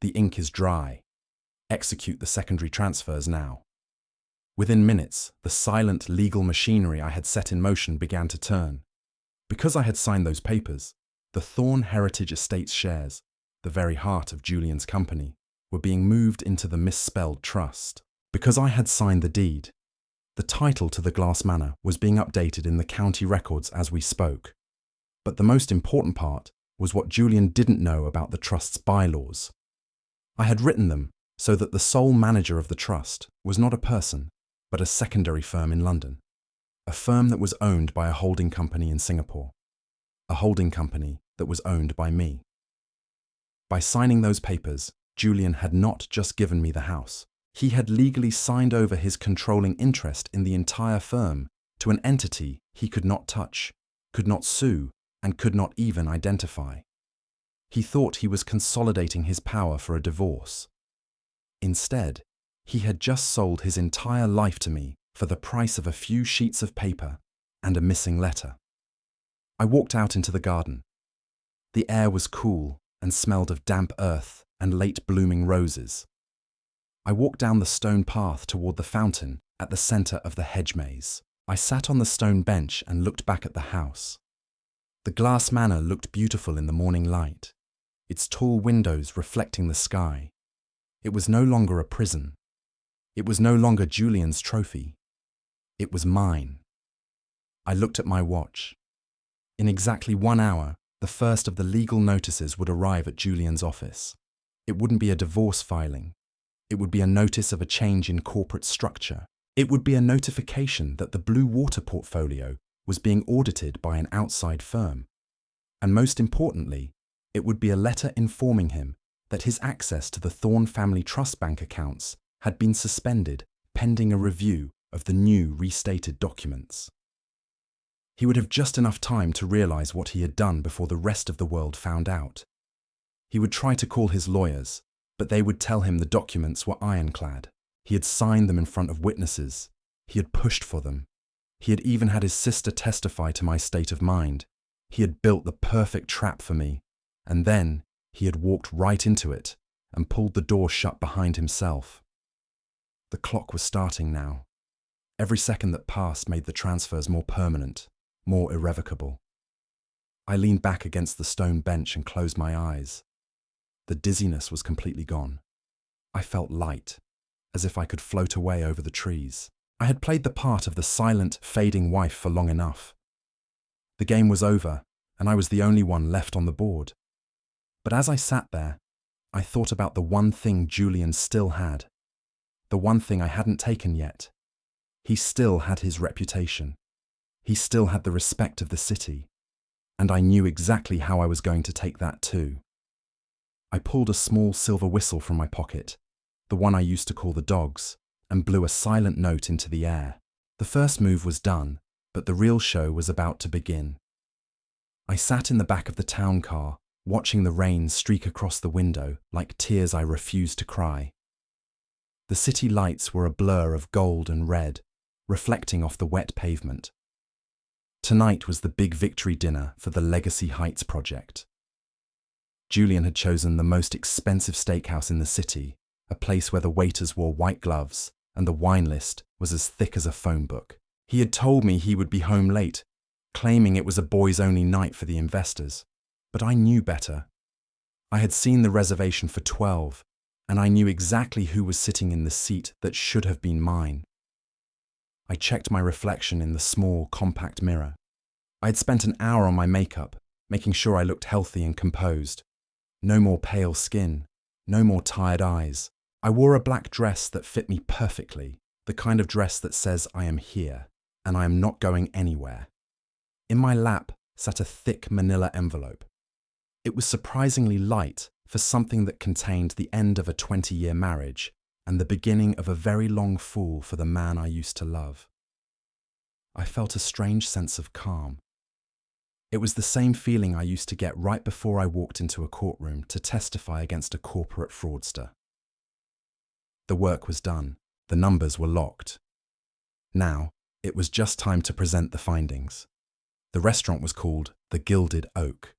The ink is dry. Execute the secondary transfers now. Within minutes, the silent legal machinery I had set in motion began to turn. Because I had signed those papers, the Thorne Heritage Estates shares, the very heart of Julian's company, were being moved into the misspelled trust. Because I had signed the deed, the title to the Glass Manor was being updated in the county records as we spoke. But the most important part was what Julian didn't know about the trust's bylaws. I had written them so that the sole manager of the trust was not a person, but a secondary firm in London. A firm that was owned by a holding company in Singapore. A holding company that was owned by me. By signing those papers, Julian had not just given me the house. He had legally signed over his controlling interest in the entire firm to an entity he could not touch, could not sue, and could not even identify. He thought he was consolidating his power for a divorce. Instead, he had just sold his entire life to me for the price of a few sheets of paper and a missing letter. I walked out into the garden. The air was cool and smelled of damp earth and late blooming roses. I walked down the stone path toward the fountain at the centre of the hedge maze. I sat on the stone bench and looked back at the house. The Glass Manor looked beautiful in the morning light, its tall windows reflecting the sky. It was no longer a prison. It was no longer Julian's trophy. It was mine. I looked at my watch. In exactly 1 hour, the first of the legal notices would arrive at Julian's office. It wouldn't be a divorce filing. It would be a notice of a change in corporate structure. It would be a notification that the Blue Water portfolio was being audited by an outside firm. And most importantly, it would be a letter informing him that his access to the Thorne family trust bank accounts had been suspended pending a review of the new restated documents. He would have just enough time to realize what he had done before the rest of the world found out. He would try to call his lawyers, but they would tell him the documents were ironclad. He had signed them in front of witnesses. He had pushed for them. He had even had his sister testify to my state of mind. He had built the perfect trap for me, and then he had walked right into it and pulled the door shut behind himself. The clock was starting now. Every second that passed made the transfers more permanent, more irrevocable. I leaned back against the stone bench and closed my eyes. The dizziness was completely gone. I felt light, as if I could float away over the trees. I had played the part of the silent, fading wife for long enough. The game was over, and I was the only one left on the board. But as I sat there, I thought about the one thing Julian still had. The one thing I hadn't taken yet. He still had his reputation. He still had the respect of the city. And I knew exactly how I was going to take that too. I pulled a small silver whistle from my pocket, the one I used to call the dogs, and blew a silent note into the air. The first move was done, but the real show was about to begin. I sat in the back of the town car, watching the rain streak across the window like tears I refused to cry. The city lights were a blur of gold and red, reflecting off the wet pavement. Tonight was the big victory dinner for the Legacy Heights project. Julian had chosen the most expensive steakhouse in the city, a place where the waiters wore white gloves and the wine list was as thick as a phone book. He had told me he would be home late, claiming it was a boys-only night for the investors. But I knew better. I had seen the reservation for 12, and I knew exactly who was sitting in the seat that should have been mine. I checked my reflection in the small, compact mirror. I had spent an hour on my makeup, making sure I looked healthy and composed. No more pale skin, no more tired eyes. I wore a black dress that fit me perfectly, the kind of dress that says I am here, and I am not going anywhere. In my lap sat a thick manila envelope. It was surprisingly light for something that contained the end of a 20-year marriage and the beginning of a very long fall for the man I used to love. I felt a strange sense of calm. It was the same feeling I used to get right before I walked into a courtroom to testify against a corporate fraudster. The work was done. The numbers were locked. Now, it was just time to present the findings. The restaurant was called the Gilded Oak.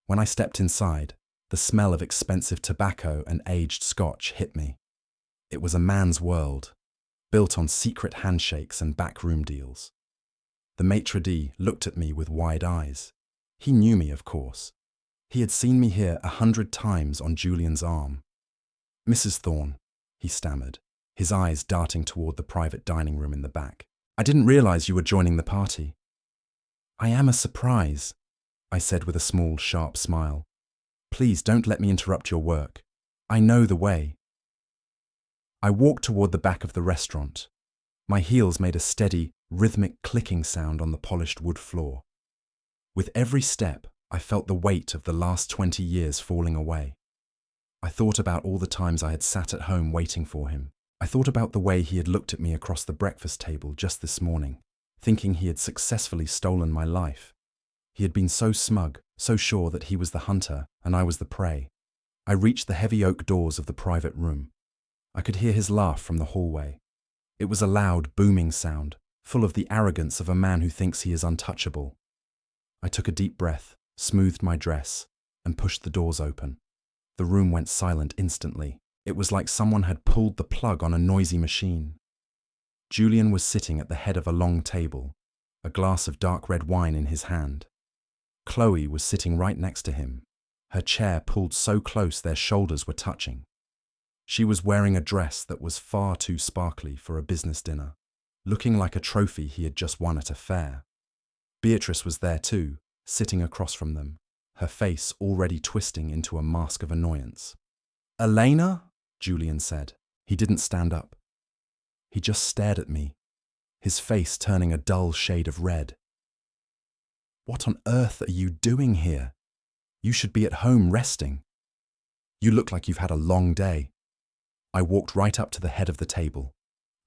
When I stepped inside, the smell of expensive tobacco and aged scotch hit me. It was a man's world, built on secret handshakes and backroom deals. The maitre d' looked at me with wide eyes. He knew me, of course. He had seen me here 100 times on Julian's arm. "Mrs. Thorne," he stammered, his eyes darting toward the private dining room in the back. "I didn't realize you were joining the party." "I am a surprise," I said with a small, sharp smile. "Please don't let me interrupt your work. I know the way." I walked toward the back of the restaurant. My heels made a steady, rhythmic clicking sound on the polished wood floor. With every step, I felt the weight of the last 20 years falling away. I thought about all the times I had sat at home waiting for him. I thought about the way he had looked at me across the breakfast table just this morning, thinking he had successfully stolen my life. He had been so smug, so sure that he was the hunter and I was the prey. I reached the heavy oak doors of the private room. I could hear his laugh from the hallway. It was a loud, booming sound, full of the arrogance of a man who thinks he is untouchable. I took a deep breath, smoothed my dress, and pushed the doors open. The room went silent instantly. It was like someone had pulled the plug on a noisy machine. Julian was sitting at the head of a long table, a glass of dark red wine in his hand. Chloe was sitting right next to him, her chair pulled so close their shoulders were touching. She was wearing a dress that was far too sparkly for a business dinner, looking like a trophy he had just won at a fair. Beatrice was there too, sitting across from them, her face already twisting into a mask of annoyance. "Elena?" Julian said. He didn't stand up. He just stared at me, his face turning a dull shade of red. "What on earth are you doing here? You should be at home resting. You look like you've had a long day." I walked right up to the head of the table.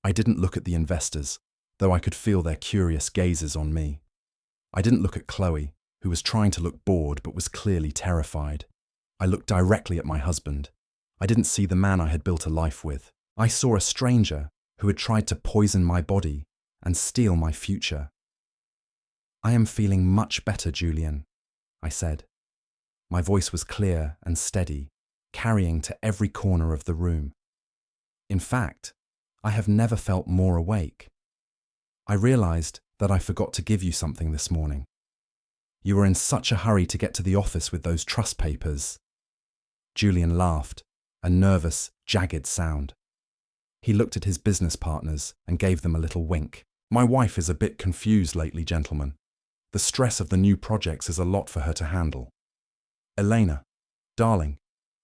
I didn't look at the investors, though I could feel their curious gazes on me. I didn't look at Chloe, who was trying to look bored but was clearly terrified. I looked directly at my husband. I didn't see the man I had built a life with. I saw a stranger who had tried to poison my body and steal my future. "I am feeling much better, Julian," I said. My voice was clear and steady, carrying to every corner of the room. In fact, I have never felt more awake. I realized that I forgot to give you something this morning. You were in such a hurry to get to the office with those trust papers. Julian laughed, a nervous, jagged sound. He looked at his business partners and gave them a little wink. "My wife is a bit confused lately, gentlemen. The stress of the new projects is a lot for her to handle. Elena, darling,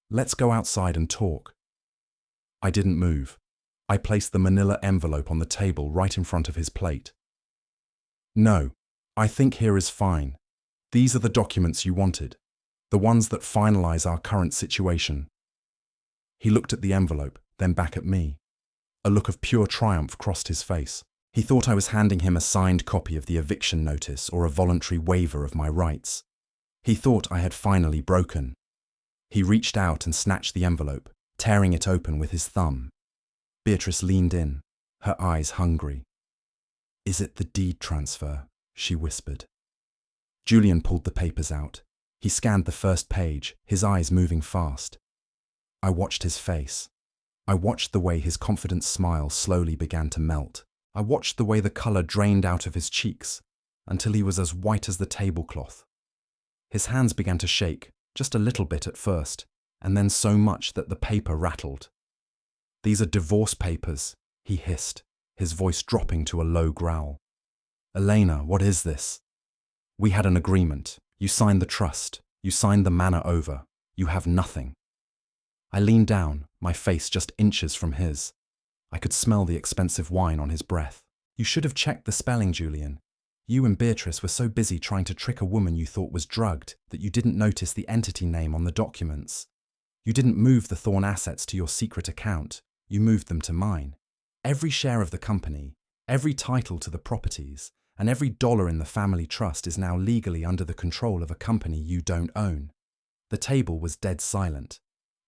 let's go outside and talk." I didn't move. I placed the manila envelope on the table right in front of his plate. "No, I think here is fine. These are the documents you wanted, the ones that finalize our current situation." He looked at the envelope, then back at me. A look of pure triumph crossed his face. He thought I was handing him a signed copy of the eviction notice or a voluntary waiver of my rights. He thought I had finally broken. He reached out and snatched the envelope, tearing it open with his thumb. Beatrice leaned in, her eyes hungry. "Is it the deed transfer?" she whispered. Julian pulled the papers out. He scanned the first page, his eyes moving fast. I watched his face. I watched the way his confident smile slowly began to melt. I watched the way the color drained out of his cheeks, until he was as white as the tablecloth. His hands began to shake, just a little bit at first, and then so much that the paper rattled. "These are divorce papers," he hissed. his voice dropping to a low growl. "Elena, what is this? We had an agreement. You signed the trust. You signed the manor over. You have nothing." I leaned down, my face just inches from his. I could smell the expensive wine on his breath. "You should have checked the spelling, Julian. You and Beatrice were so busy trying to trick a woman you thought was drugged that you didn't notice the entity name on the documents. You didn't move the Thorn assets to your secret account. You moved them to mine. Every share of the company, every title to the properties, and every dollar in the family trust is now legally under the control of a company you don't own." The table was dead silent.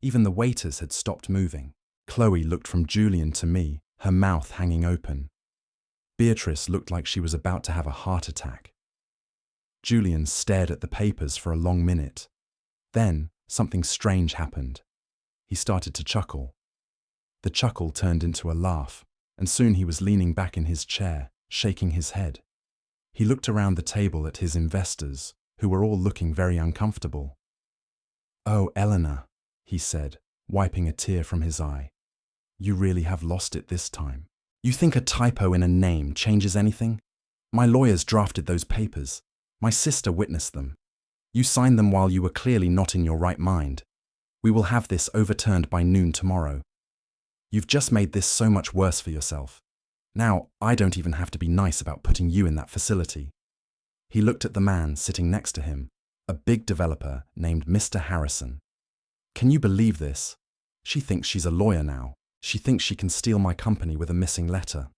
Even the waiters had stopped moving. Chloe looked from Julian to me, her mouth hanging open. Beatrice looked like she was about to have a heart attack. Julian stared at the papers for a long minute. Then something strange happened. He started to chuckle. The chuckle turned into a laugh, and soon he was leaning back in his chair, shaking his head. He looked around the table at his investors, who were all looking very uncomfortable. "Oh, Eleanor," he said, wiping a tear from his eye. "You really have lost it this time. You think a typo in a name changes anything? My lawyers drafted those papers. My sister witnessed them. You signed them while you were clearly not in your right mind. We will have this overturned by noon tomorrow. You've just made this so much worse for yourself. Now, I don't even have to be nice about putting you in that facility." He looked at the man sitting next to him, a big developer named Mr. Harrison. "Can you believe this? She thinks she's a lawyer now. She thinks she can steal my company with a missing letter."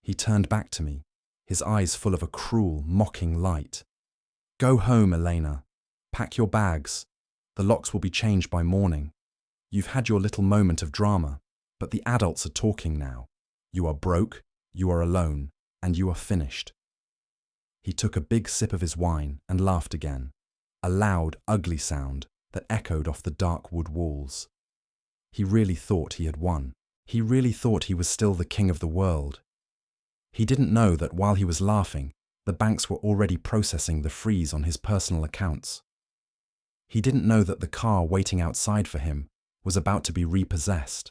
He turned back to me, his eyes full of a cruel, mocking light. "Go home, Elena. Pack your bags. The locks will be changed by morning. You've had your little moment of drama, but the adults are talking now. You are broke, you are alone, and you are finished." He took a big sip of his wine and laughed again, a loud, ugly sound that echoed off the dark wood walls. He really thought he had won. He really thought he was still the king of the world. He didn't know that while he was laughing, the banks were already processing the freeze on his personal accounts. He didn't know that the car waiting outside for him was about to be repossessed.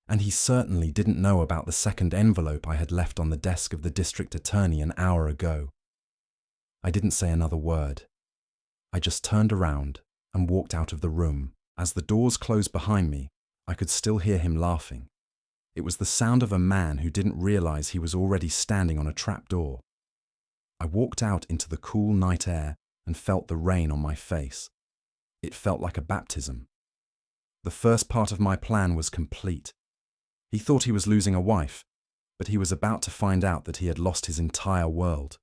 And he certainly didn't know about the second envelope I had left on the desk of the district attorney an hour ago. I didn't say another word. I just turned around and walked out of the room. As the doors closed behind me, I could still hear him laughing. It was the sound of a man who didn't realize he was already standing on a trapdoor. I walked out into the cool night air and felt the rain on my face. It felt like a baptism. The first part of my plan was complete. He thought he was losing a wife, but he was about to find out that he had lost his entire world.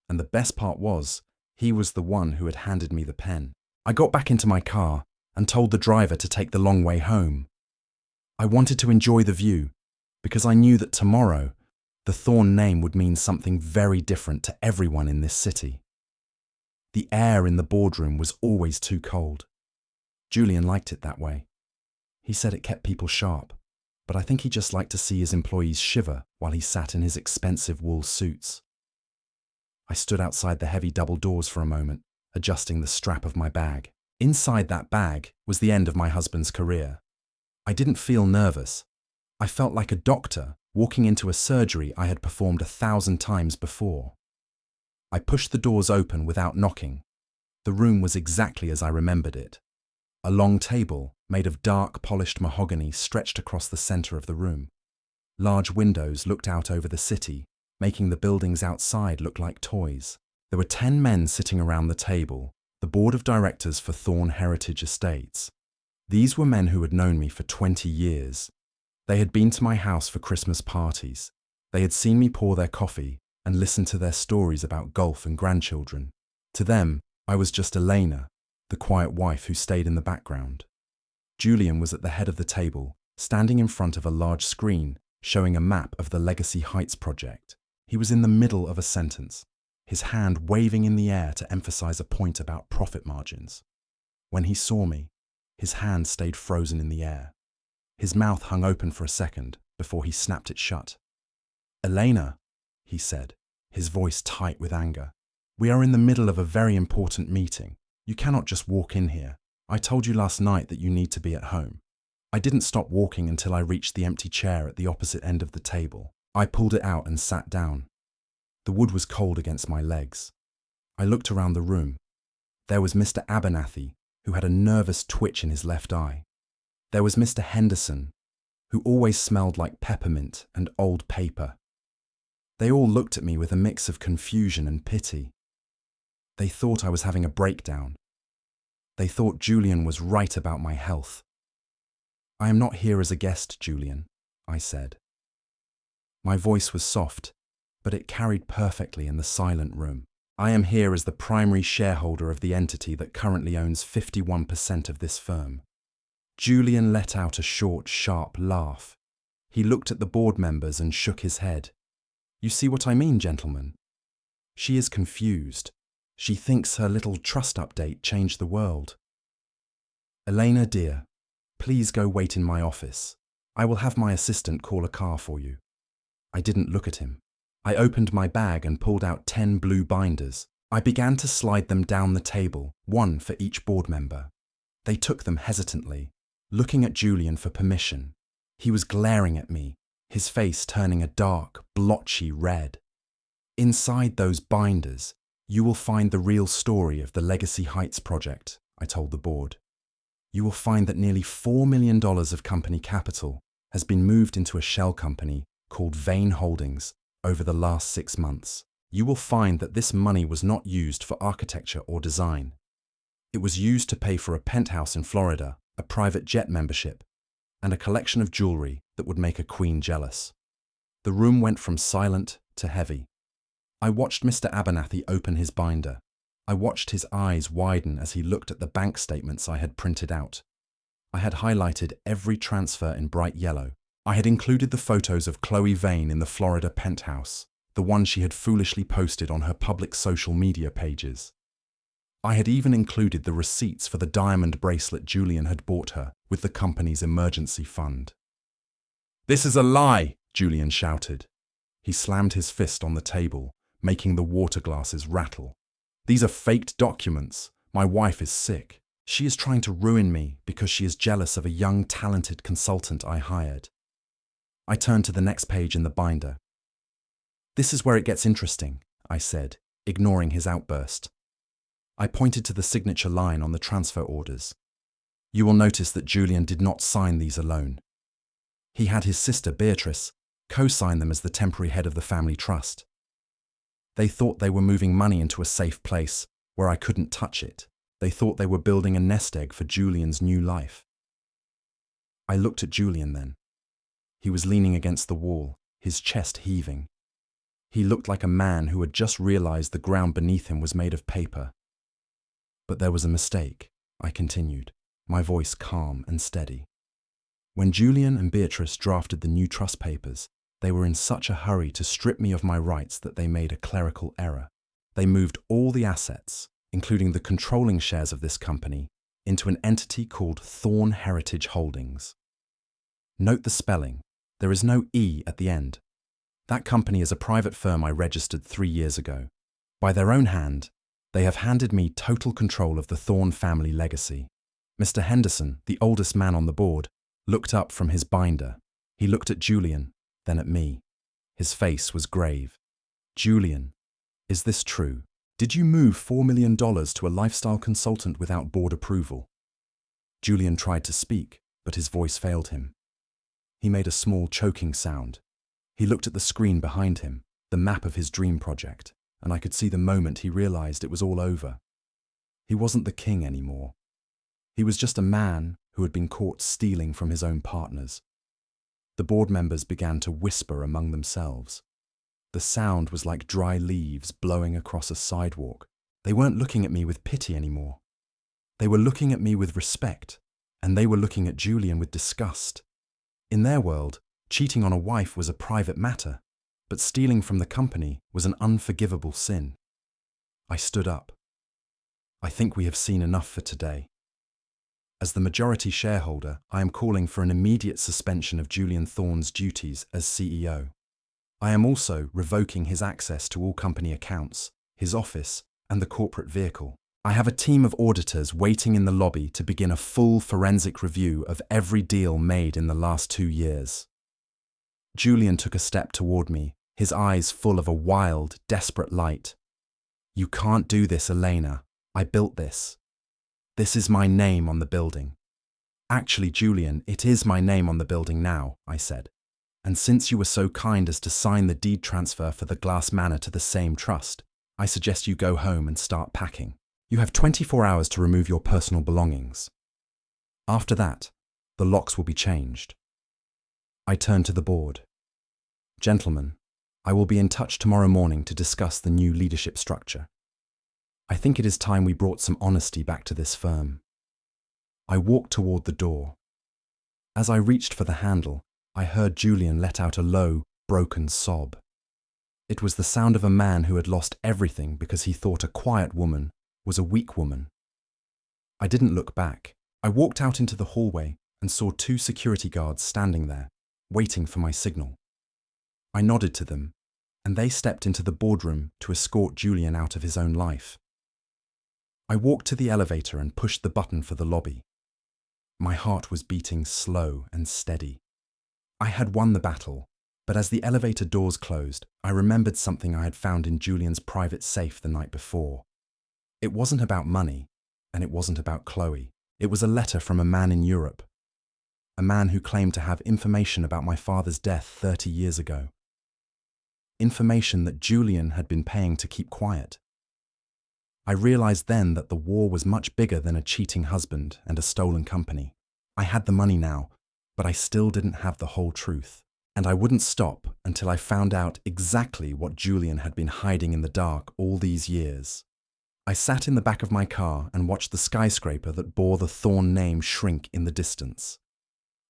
And the best part was, he was the one who had handed me the pen. I got back into my car and told the driver to take the long way home. I wanted to enjoy the view, because I knew that tomorrow, the Thorn name would mean something very different to everyone in this city. The air in the boardroom was always too cold. Julian liked it that way. He said it kept people sharp, but I think he just liked to see his employees shiver while he sat in his expensive wool suits. I stood outside the heavy double doors for a moment, adjusting the strap of my bag. Inside that bag was the end of my husband's career. I didn't feel nervous. I felt like a doctor walking into a surgery I had performed 1,000 times before. I pushed the doors open without knocking. The room was exactly as I remembered it. A long table, made of dark, polished mahogany, stretched across the center of the room. Large windows looked out over the city, making the buildings outside look like toys. There were 10 men sitting around the table, the board of directors for Thorn Heritage Estates. These were men who had known me for 20 years. They had been to my house for Christmas parties. They had seen me pour their coffee and listened to their stories about golf and grandchildren. To them, I was just Elena, the quiet wife who stayed in the background. Julian was at the head of the table, standing in front of a large screen showing a map of the Legacy Heights project. He was in the middle of a sentence, his hand waving in the air to emphasize a point about profit margins. When he saw me, his hand stayed frozen in the air. His mouth hung open for a second before he snapped it shut. "Elena," he said, his voice tight with anger, "we are in the middle of a very important meeting. You cannot just walk in here. I told you last night that you need to be at home." I didn't stop walking until I reached the empty chair at the opposite end of the table. I pulled it out and sat down. The wood was cold against my legs. I looked around the room. There was Mr. Abernathy, who had a nervous twitch in his left eye. There was Mr. Henderson, who always smelled like peppermint and old paper. They all looked at me with a mix of confusion and pity. They thought I was having a breakdown. They thought Julian was right about my health. "I am not here as a guest, Julian," I said. My voice was soft, but it carried perfectly in the silent room. "I am here as the primary shareholder of the entity that currently owns 51% of this firm." Julian let out a short, sharp laugh. He looked at the board members and shook his head. "You see what I mean, gentlemen? She is confused. She thinks her little trust update changed the world. Elena, dear, please go wait in my office. I will have my assistant call a car for you." I didn't look at him. I opened my bag and pulled out 10 blue binders. I began to slide them down the table, one for each board member. They took them hesitantly, looking at Julian for permission. He was glaring at me, his face turning a dark, blotchy red. "Inside those binders, you will find the real story of the Legacy Heights project," I told the board. "You will find that nearly $4 million of company capital has been moved into a shell company called Vane Holdings over the last 6 months. You will find that this money was not used for architecture or design. It was used to pay for a penthouse in Florida, a private jet membership, and a collection of jewelry that would make a queen jealous." The room went from silent to heavy. I watched Mr. Abernathy open his binder. I watched his eyes widen as he looked at the bank statements I had printed out. I had highlighted every transfer in bright yellow. I had included the photos of Chloe Vane in the Florida penthouse, the one she had foolishly posted on her public social media pages. I had even included the receipts for the diamond bracelet Julian had bought her with the company's emergency fund. "This is a lie!" Julian shouted. He slammed his fist on the table, making the water glasses rattle. "These are faked documents. My wife is sick. She is trying to ruin me because she is jealous of a young, talented consultant I hired." I turned to the next page in the binder. "This is where it gets interesting," I said, ignoring his outburst. I pointed to the signature line on the transfer orders. "You will notice that Julian did not sign these alone. He had his sister, Beatrice, co-sign them as the temporary head of the family trust. They thought they were moving money into a safe place where I couldn't touch it. They thought they were building a nest egg for Julian's new life." I looked at Julian then. He was leaning against the wall, his chest heaving. He looked like a man who had just realized the ground beneath him was made of paper. "But there was a mistake," I continued, my voice calm and steady. "When Julian and Beatrice drafted the new trust papers, they were in such a hurry to strip me of my rights that they made a clerical error. They moved all the assets, including the controlling shares of this company, into an entity called Thorn Heritage Holdings. Note the spelling. There is no E at the end. That company is a private firm I registered 3 years ago. By their own hand, they have handed me total control of the Thorn family legacy." Mr. Henderson, the oldest man on the board, looked up from his binder. He looked at Julian, then at me. His face was grave. "Julian, is this true? Did you move $4 million to a lifestyle consultant without board approval?" Julian tried to speak, but his voice failed him. He made a small choking sound. He looked at the screen behind him, the map of his dream project, and I could see the moment he realized it was all over. He wasn't the king anymore. He was just a man who had been caught stealing from his own partners. The board members began to whisper among themselves. The sound was like dry leaves blowing across a sidewalk. They weren't looking at me with pity anymore. They were looking at me with respect, and they were looking at Julian with disgust. In their world, cheating on a wife was a private matter, but stealing from the company was an unforgivable sin. I stood up. "I think we have seen enough for today. As the majority shareholder, I am calling for an immediate suspension of Julian Thorne's duties as CEO. I am also revoking his access to all company accounts, his office, and the corporate vehicle. I have a team of auditors waiting in the lobby to begin a full forensic review of every deal made in the last 2 years. Julian took a step toward me, his eyes full of a wild, desperate light. "You can't do this, Elena. I built this. This is my name on the building." "Actually, Julian, it is my name on the building now," I said. "And since you were so kind as to sign the deed transfer for the Glass Manor to the same trust, I suggest you go home and start packing. You have 24 hours to remove your personal belongings. After that, the locks will be changed." I turned to the board. "Gentlemen, I will be in touch tomorrow morning to discuss the new leadership structure. I think it is time we brought some honesty back to this firm." I walked toward the door. As I reached for the handle, I heard Julian let out a low, broken sob. It was the sound of a man who had lost everything because he thought a quiet woman was a weak woman. I didn't look back. I walked out into the hallway and saw 2 security guards standing there, waiting for my signal. I nodded to them, and they stepped into the boardroom to escort Julian out of his own life. I walked to the elevator and pushed the button for the lobby. My heart was beating slow and steady. I had won the battle, but as the elevator doors closed, I remembered something I had found in Julian's private safe the night before. It wasn't about money, and it wasn't about Chloe. It was a letter from a man in Europe. A man who claimed to have information about my father's death 30 years ago. Information that Julian had been paying to keep quiet. I realized then that the war was much bigger than a cheating husband and a stolen company. I had the money now, but I still didn't have the whole truth. And I wouldn't stop until I found out exactly what Julian had been hiding in the dark all these years. I sat in the back of my car and watched the skyscraper that bore the Thorn name shrink in the distance.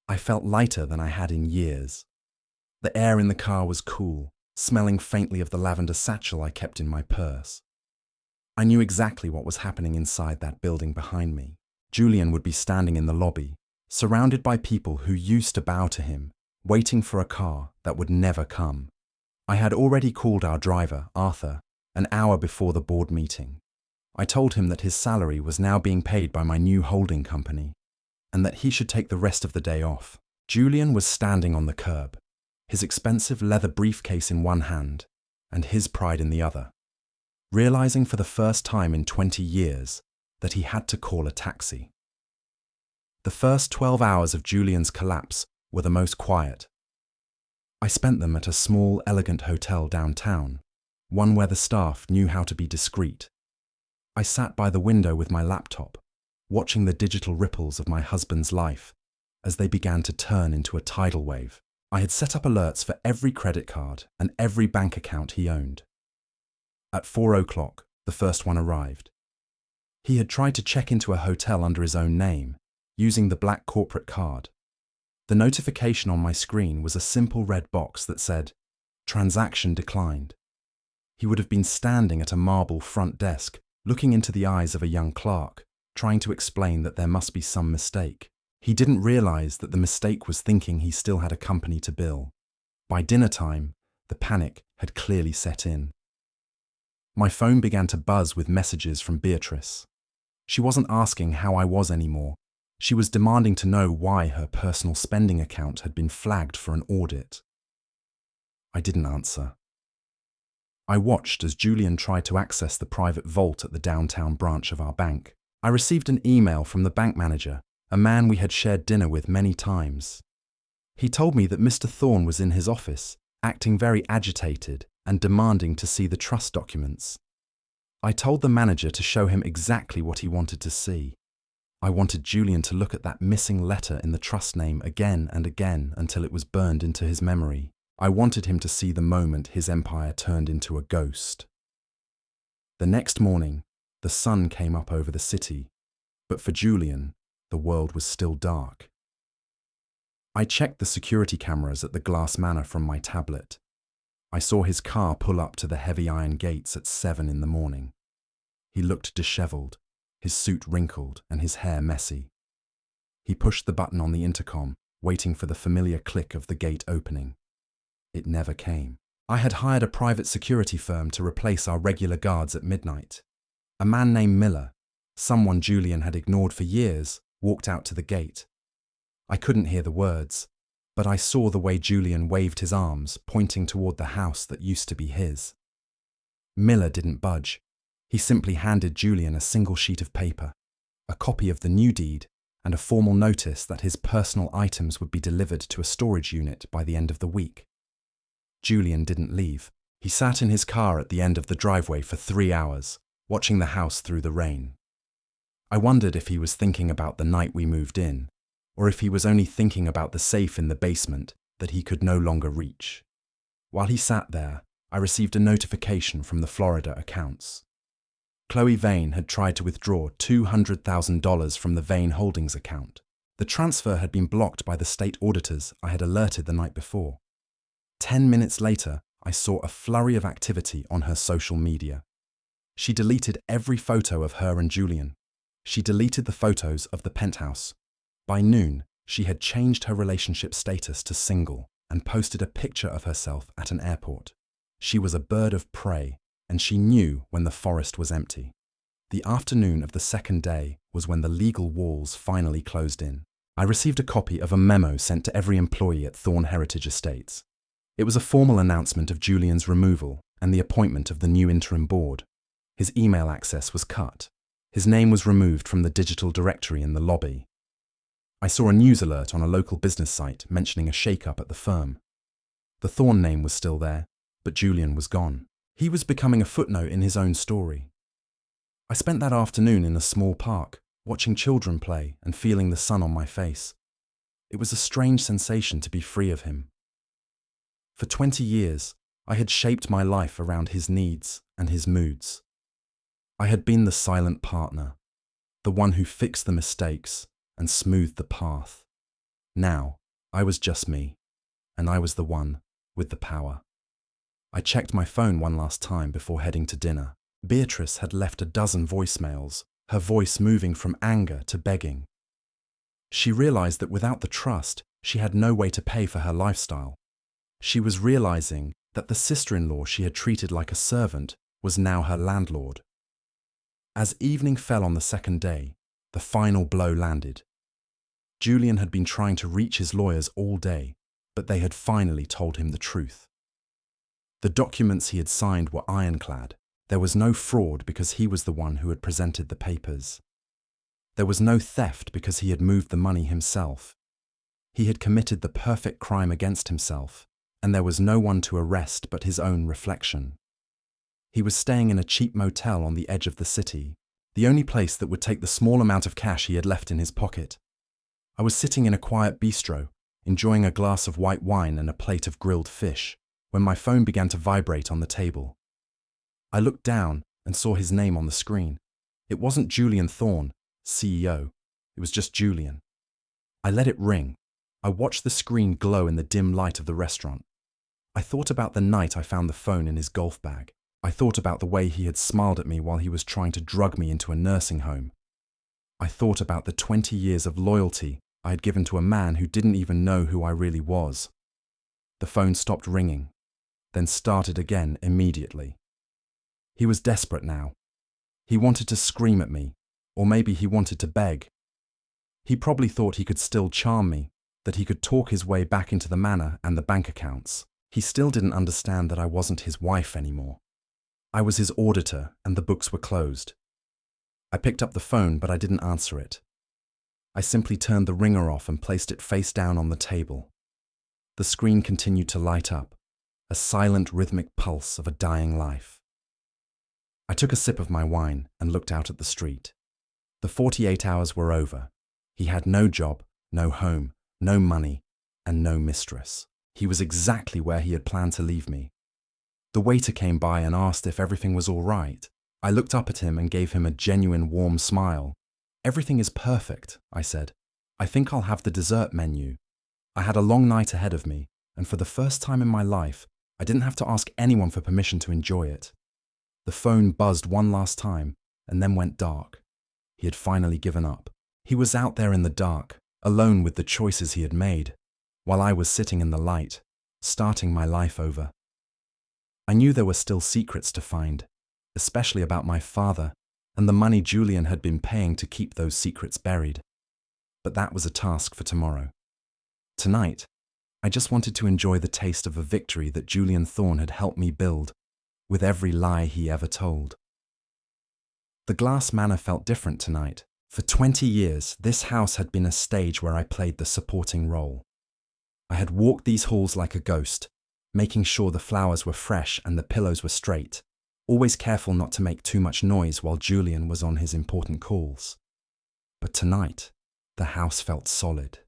I felt lighter than I had in years. The air in the car was cool, smelling faintly of the lavender satchel I kept in my purse. I knew exactly what was happening inside that building behind me. Julian would be standing in the lobby, surrounded by people who used to bow to him, waiting for a car that would never come. I had already called our driver, Arthur, an hour before the board meeting. I told him that his salary was now being paid by my new holding company, and that he should take the rest of the day off. Julian was standing on the curb, his expensive leather briefcase in one hand, and his pride in the other, realizing for the first time in 20 years that he had to call a taxi. The first 12 hours of Julian's collapse were the most quiet. I spent them at a small, elegant hotel downtown, one where the staff knew how to be discreet. I sat by the window with my laptop, watching the digital ripples of my husband's life as they began to turn into a tidal wave. I had set up alerts for every credit card and every bank account he owned. At 4 o'clock, the first one arrived. He had tried to check into a hotel under his own name, using the black corporate card. The notification on my screen was a simple red box that said, "Transaction declined." He would have been standing at a marble front desk, looking into the eyes of a young clerk, trying to explain that there must be some mistake. He didn't realize that the mistake was thinking he still had a company to bill. By dinner time, the panic had clearly set in. My phone began to buzz with messages from Beatrice. She wasn't asking how I was anymore. She was demanding to know why her personal spending account had been flagged for an audit. I didn't answer. I watched as Julian tried to access the private vault at the downtown branch of our bank. I received an email from the bank manager, a man we had shared dinner with many times. He told me that Mr. Thorn was in his office, acting very agitated and demanding to see the trust documents. I told the manager to show him exactly what he wanted to see. I wanted Julian to look at that missing letter in the trust name again and again until it was burned into his memory. I wanted him to see the moment his empire turned into a ghost. The next morning, the sun came up over the city, but for Julian, the world was still dark. I checked the security cameras at the Glass Manor from my tablet. I saw his car pull up to the heavy iron gates at 7 in the morning. He looked disheveled, his suit wrinkled and his hair messy. He pushed the button on the intercom, waiting for the familiar click of the gate opening. It never came. I had hired a private security firm to replace our regular guards at midnight. A man named Miller, someone Julian had ignored for years, walked out to the gate. I couldn't hear the words, but I saw the way Julian waved his arms, pointing toward the house that used to be his. Miller didn't budge. He simply handed Julian a single sheet of paper, a copy of the new deed, and a formal notice that his personal items would be delivered to a storage unit by the end of the week. Julian didn't leave. He sat in his car at the end of the driveway for 3 hours, watching the house through the rain. I wondered if he was thinking about the night we moved in, or if he was only thinking about the safe in the basement that he could no longer reach. While he sat there, I received a notification from the Florida accounts. Chloe Vane had tried to withdraw $200,000 from the Vane Holdings account. The transfer had been blocked by the state auditors I had alerted the night before. 10 minutes later, I saw a flurry of activity on her social media. She deleted every photo of her and Julian. She deleted the photos of the penthouse. By noon, she had changed her relationship status to single and posted a picture of herself at an airport. She was a bird of prey, and she knew when the forest was empty. The afternoon of the second day was when the legal walls finally closed in. I received a copy of a memo sent to every employee at Thorn Heritage Estates. It was a formal announcement of Julian's removal and the appointment of the new interim board. His email access was cut. His name was removed from the digital directory in the lobby. I saw a news alert on a local business site mentioning a shake-up at the firm. The Thorn name was still there, but Julian was gone. He was becoming a footnote in his own story. I spent that afternoon in a small park, watching children play and feeling the sun on my face. It was a strange sensation to be free of him. For 20 years, I had shaped my life around his needs and his moods. I had been the silent partner, the one who fixed the mistakes and smoothed the path. Now, I was just me, and I was the one with the power. I checked my phone one last time before heading to dinner. Beatrice had left a dozen voicemails, her voice moving from anger to begging. She realized that without the trust, she had no way to pay for her lifestyle. She was realizing that the sister-in-law she had treated like a servant was now her landlord. As evening fell on the second day, the final blow landed. Julian had been trying to reach his lawyers all day, but they had finally told him the truth. The documents he had signed were ironclad. There was no fraud because he was the one who had presented the papers. There was no theft because he had moved the money himself. He had committed the perfect crime against himself, and there was no one to arrest but his own reflection. He was staying in a cheap motel on the edge of the city, the only place that would take the small amount of cash he had left in his pocket. I was sitting in a quiet bistro, enjoying a glass of white wine and a plate of grilled fish, when my phone began to vibrate on the table. I looked down and saw his name on the screen. It wasn't Julian Thorn, CEO. It was just Julian. I let it ring. I watched the screen glow in the dim light of the restaurant. I thought about the night I found the phone in his golf bag. I thought about the way he had smiled at me while he was trying to drug me into a nursing home. I thought about the 20 years of loyalty I had given to a man who didn't even know who I really was. The phone stopped ringing, then started again immediately. He was desperate now. He wanted to scream at me, or maybe he wanted to beg. He probably thought he could still charm me, that he could talk his way back into the manor and the bank accounts. He still didn't understand that I wasn't his wife anymore. I was his auditor, and the books were closed. I picked up the phone, but I didn't answer it. I simply turned the ringer off and placed it face down on the table. The screen continued to light up, a silent rhythmic pulse of a dying life. I took a sip of my wine and looked out at the street. The 48 hours were over. He had no job, no home, no money, and no mistress. He was exactly where he had planned to leave me. The waiter came by and asked if everything was all right. I looked up at him and gave him a genuine warm smile. "Everything is perfect," I said. "I think I'll have the dessert menu." I had a long night ahead of me, and for the first time in my life, I didn't have to ask anyone for permission to enjoy it. The phone buzzed one last time and then went dark. He had finally given up. He was out there in the dark, alone with the choices he had made, while I was sitting in the light, starting my life over. I knew there were still secrets to find, especially about my father and the money Julian had been paying to keep those secrets buried. But that was a task for tomorrow. Tonight, I just wanted to enjoy the taste of a victory that Julian Thorne had helped me build, with every lie he ever told. The glass manor felt different tonight. For 20 years, this house had been a stage where I played the supporting role. I had walked these halls like a ghost, making sure the flowers were fresh and the pillows were straight, always careful not to make too much noise while Julian was on his important calls. But tonight, the house felt solid.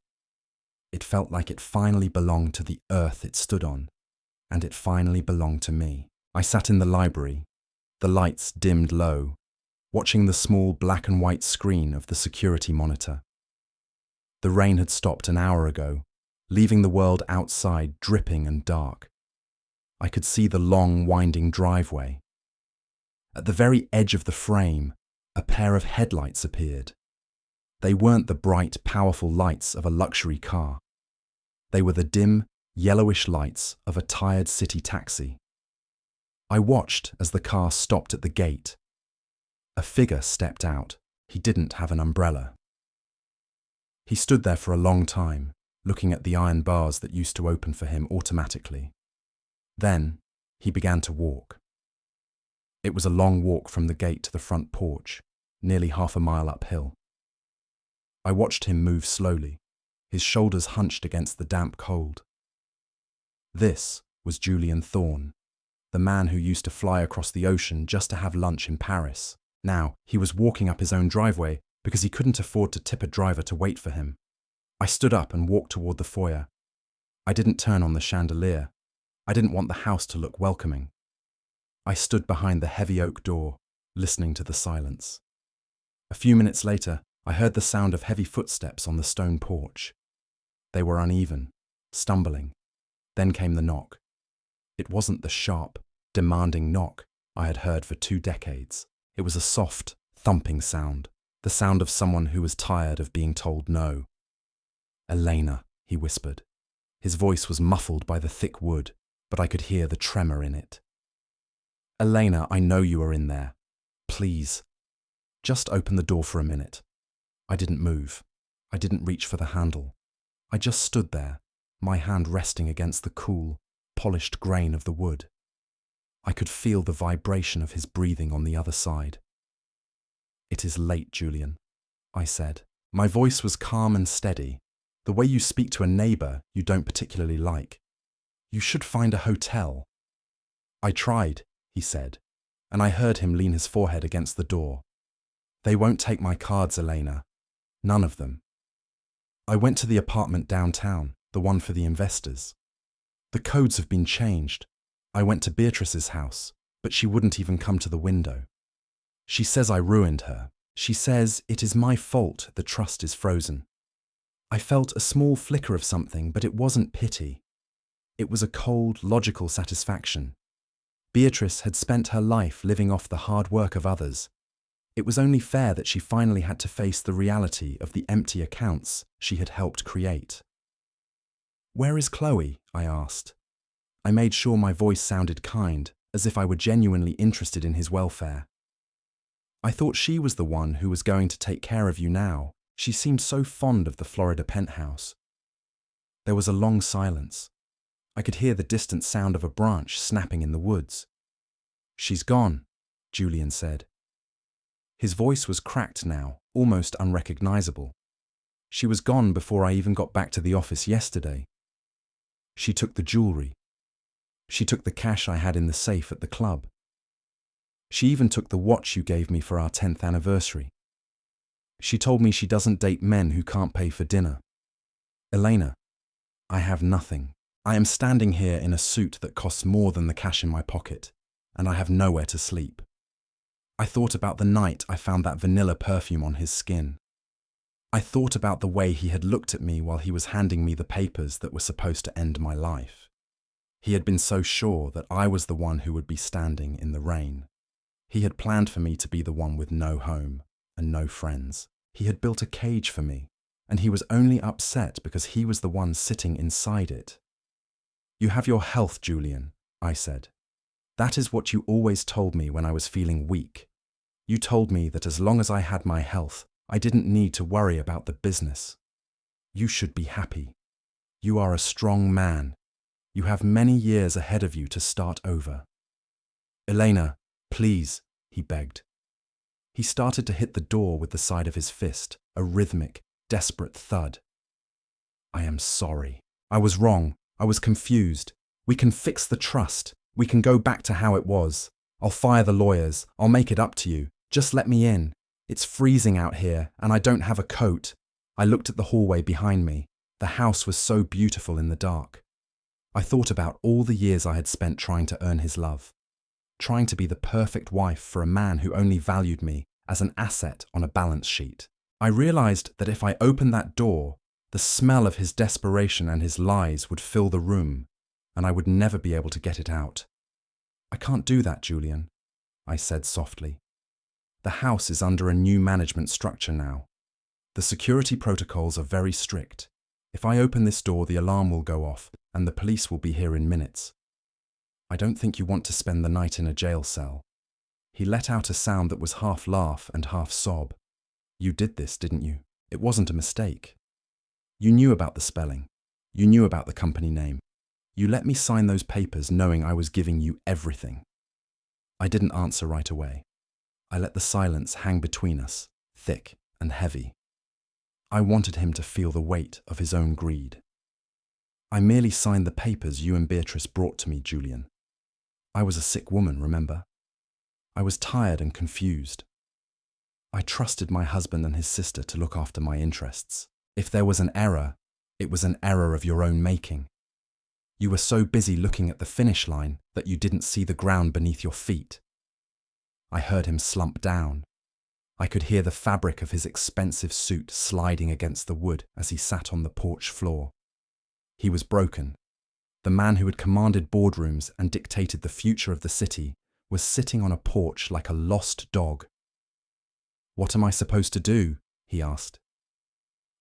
It felt like it finally belonged to the earth it stood on, and it finally belonged to me. I sat in the library, the lights dimmed low, watching the small black and white screen of the security monitor. The rain had stopped an hour ago, leaving the world outside dripping and dark. I could see the long, winding driveway. At the very edge of the frame, a pair of headlights appeared. They weren't the bright, powerful lights of a luxury car. They were the dim, yellowish lights of a tired city taxi. I watched as the car stopped at the gate. A figure stepped out. He didn't have an umbrella. He stood there for a long time, looking at the iron bars that used to open for him automatically. Then, he began to walk. It was a long walk from the gate to the front porch, nearly half a mile uphill. I watched him move slowly, his shoulders hunched against the damp cold. This was Julian Thorne, the man who used to fly across the ocean just to have lunch in Paris. Now, he was walking up his own driveway because he couldn't afford to tip a driver to wait for him. I stood up and walked toward the foyer. I didn't turn on the chandelier. I didn't want the house to look welcoming. I stood behind the heavy oak door, listening to the silence. A few minutes later, I heard the sound of heavy footsteps on the stone porch. They were uneven, stumbling. Then came the knock. It wasn't the sharp, demanding knock I had heard for 2 decades. It was a soft, thumping sound, the sound of someone who was tired of being told no. "Elena," he whispered. His voice was muffled by the thick wood, but I could hear the tremor in it. "Elena, I know you are in there. Please, just open the door for a minute." I didn't move. I didn't reach for the handle. I just stood there, my hand resting against the cool, polished grain of the wood. I could feel the vibration of his breathing on the other side. "It is late, Julian," I said. My voice was calm and steady, the way you speak to a neighbor you don't particularly like. "You should find a hotel." "I tried," he said, and I heard him lean his forehead against the door. "They won't take my cards, Elena. None of them. I went to the apartment downtown, the one for the investors. The codes have been changed. I went to Beatrice's house, but she wouldn't even come to the window. She says I ruined her. She says it is my fault the trust is frozen. I felt a small flicker of something, but it wasn't pity. It was a cold, logical satisfaction. Beatrice had spent her life living off the hard work of others. It was only fair that she finally had to face the reality of the empty accounts she had helped create. "Where is Chloe?" I asked. I made sure my voice sounded kind, as if I were genuinely interested in his welfare. "I thought she was the one who was going to take care of you now. She seemed so fond of the Florida penthouse." There was a long silence. I could hear the distant sound of a branch snapping in the woods. "She's gone," Julian said. His voice was cracked now, almost unrecognizable. "She was gone before I even got back to the office yesterday. She took the jewelry. She took the cash I had in the safe at the club. She even took the watch you gave me for our 10th anniversary. She told me she doesn't date men who can't pay for dinner. Elena, I have nothing. I am standing here in a suit that costs more than the cash in my pocket, and I have nowhere to sleep. I thought about the night I found that vanilla perfume on his skin. I thought about the way he had looked at me while he was handing me the papers that were supposed to end my life. He had been so sure that I was the one who would be standing in the rain. He had planned for me to be the one with no home and no friends. He had built a cage for me, and he was only upset because he was the one sitting inside it. "You have your health, Julian," I said. "That is what you always told me when I was feeling weak. You told me that as long as I had my health, I didn't need to worry about the business. You should be happy." You are a strong man. You have many years ahead of you to start over. Elena, please, he begged. He started to hit the door with the side of his fist, a rhythmic, desperate thud. I am sorry. I was wrong. I was confused. We can fix the trust. We can go back to how it was. I'll fire the lawyers. I'll make it up to you. Just let me in. It's freezing out here, and I don't have a coat. I looked at the hallway behind me. The house was so beautiful in the dark. I thought about all the years I had spent trying to earn his love, trying to be the perfect wife for a man who only valued me as an asset on a balance sheet. I realized that if I opened that door, the smell of his desperation and his lies would fill the room, and I would never be able to get it out. I can't do that, Julian, I said softly. The house is under a new management structure now. The security protocols are very strict. If I open this door, the alarm will go off, and the police will be here in minutes. I don't think you want to spend the night in a jail cell. He let out a sound that was half laugh and half sob. You did this, didn't you? It wasn't a mistake. You knew about the spelling. You knew about the company name. You let me sign those papers knowing I was giving you everything. I didn't answer right away. I let the silence hang between us, thick and heavy. I wanted him to feel the weight of his own greed. I merely signed the papers you and Beatrice brought to me, Julian. I was a sick woman, remember? I was tired and confused. I trusted my husband and his sister to look after my interests. If there was an error, it was an error of your own making. You were so busy looking at the finish line that you didn't see the ground beneath your feet. I heard him slump down. I could hear the fabric of his expensive suit sliding against the wood as he sat on the porch floor. He was broken. The man who had commanded boardrooms and dictated the future of the city was sitting on a porch like a lost dog. What am I supposed to do? He asked.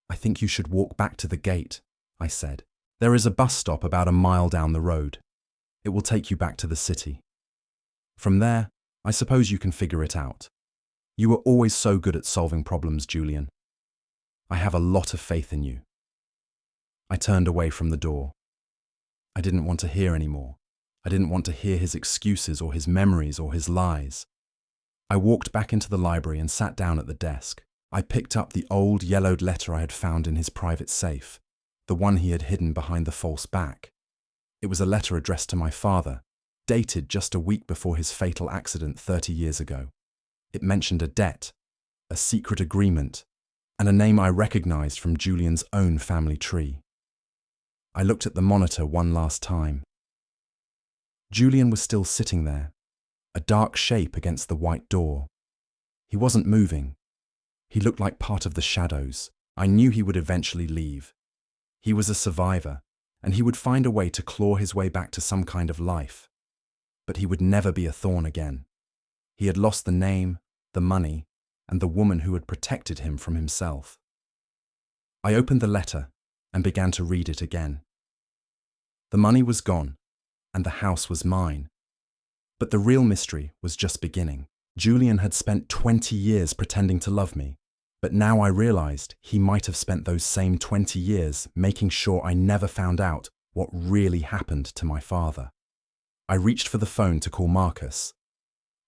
I think you should walk back to the gate, I said. There is a bus stop about a mile down the road. It will take you back to the city. From there, I suppose you can figure it out. You were always so good at solving problems, Julian. I have a lot of faith in you. I turned away from the door. I didn't want to hear anymore. I didn't want to hear his excuses or his memories or his lies. I walked back into the library and sat down at the desk. I picked up the old yellowed letter I had found in his private safe, the one he had hidden behind the false back. It was a letter addressed to my father, dated just a week before his fatal accident 30 years ago. It mentioned a debt, a secret agreement, and a name I recognized from Julian's own family tree. I looked at the monitor one last time. Julian was still sitting there, a dark shape against the white door. He wasn't moving. He looked like part of the shadows. I knew he would eventually leave. He was a survivor, and he would find a way to claw his way back to some kind of life. But he would never be a Thorn again. He had lost the name, the money, and the woman who had protected him from himself. I opened the letter and began to read it again. The money was gone, and the house was mine. But the real mystery was just beginning. Julian had spent 20 years pretending to love me, but now I realized he might have spent those same 20 years making sure I never found out what really happened to my father. I reached for the phone to call Marcus.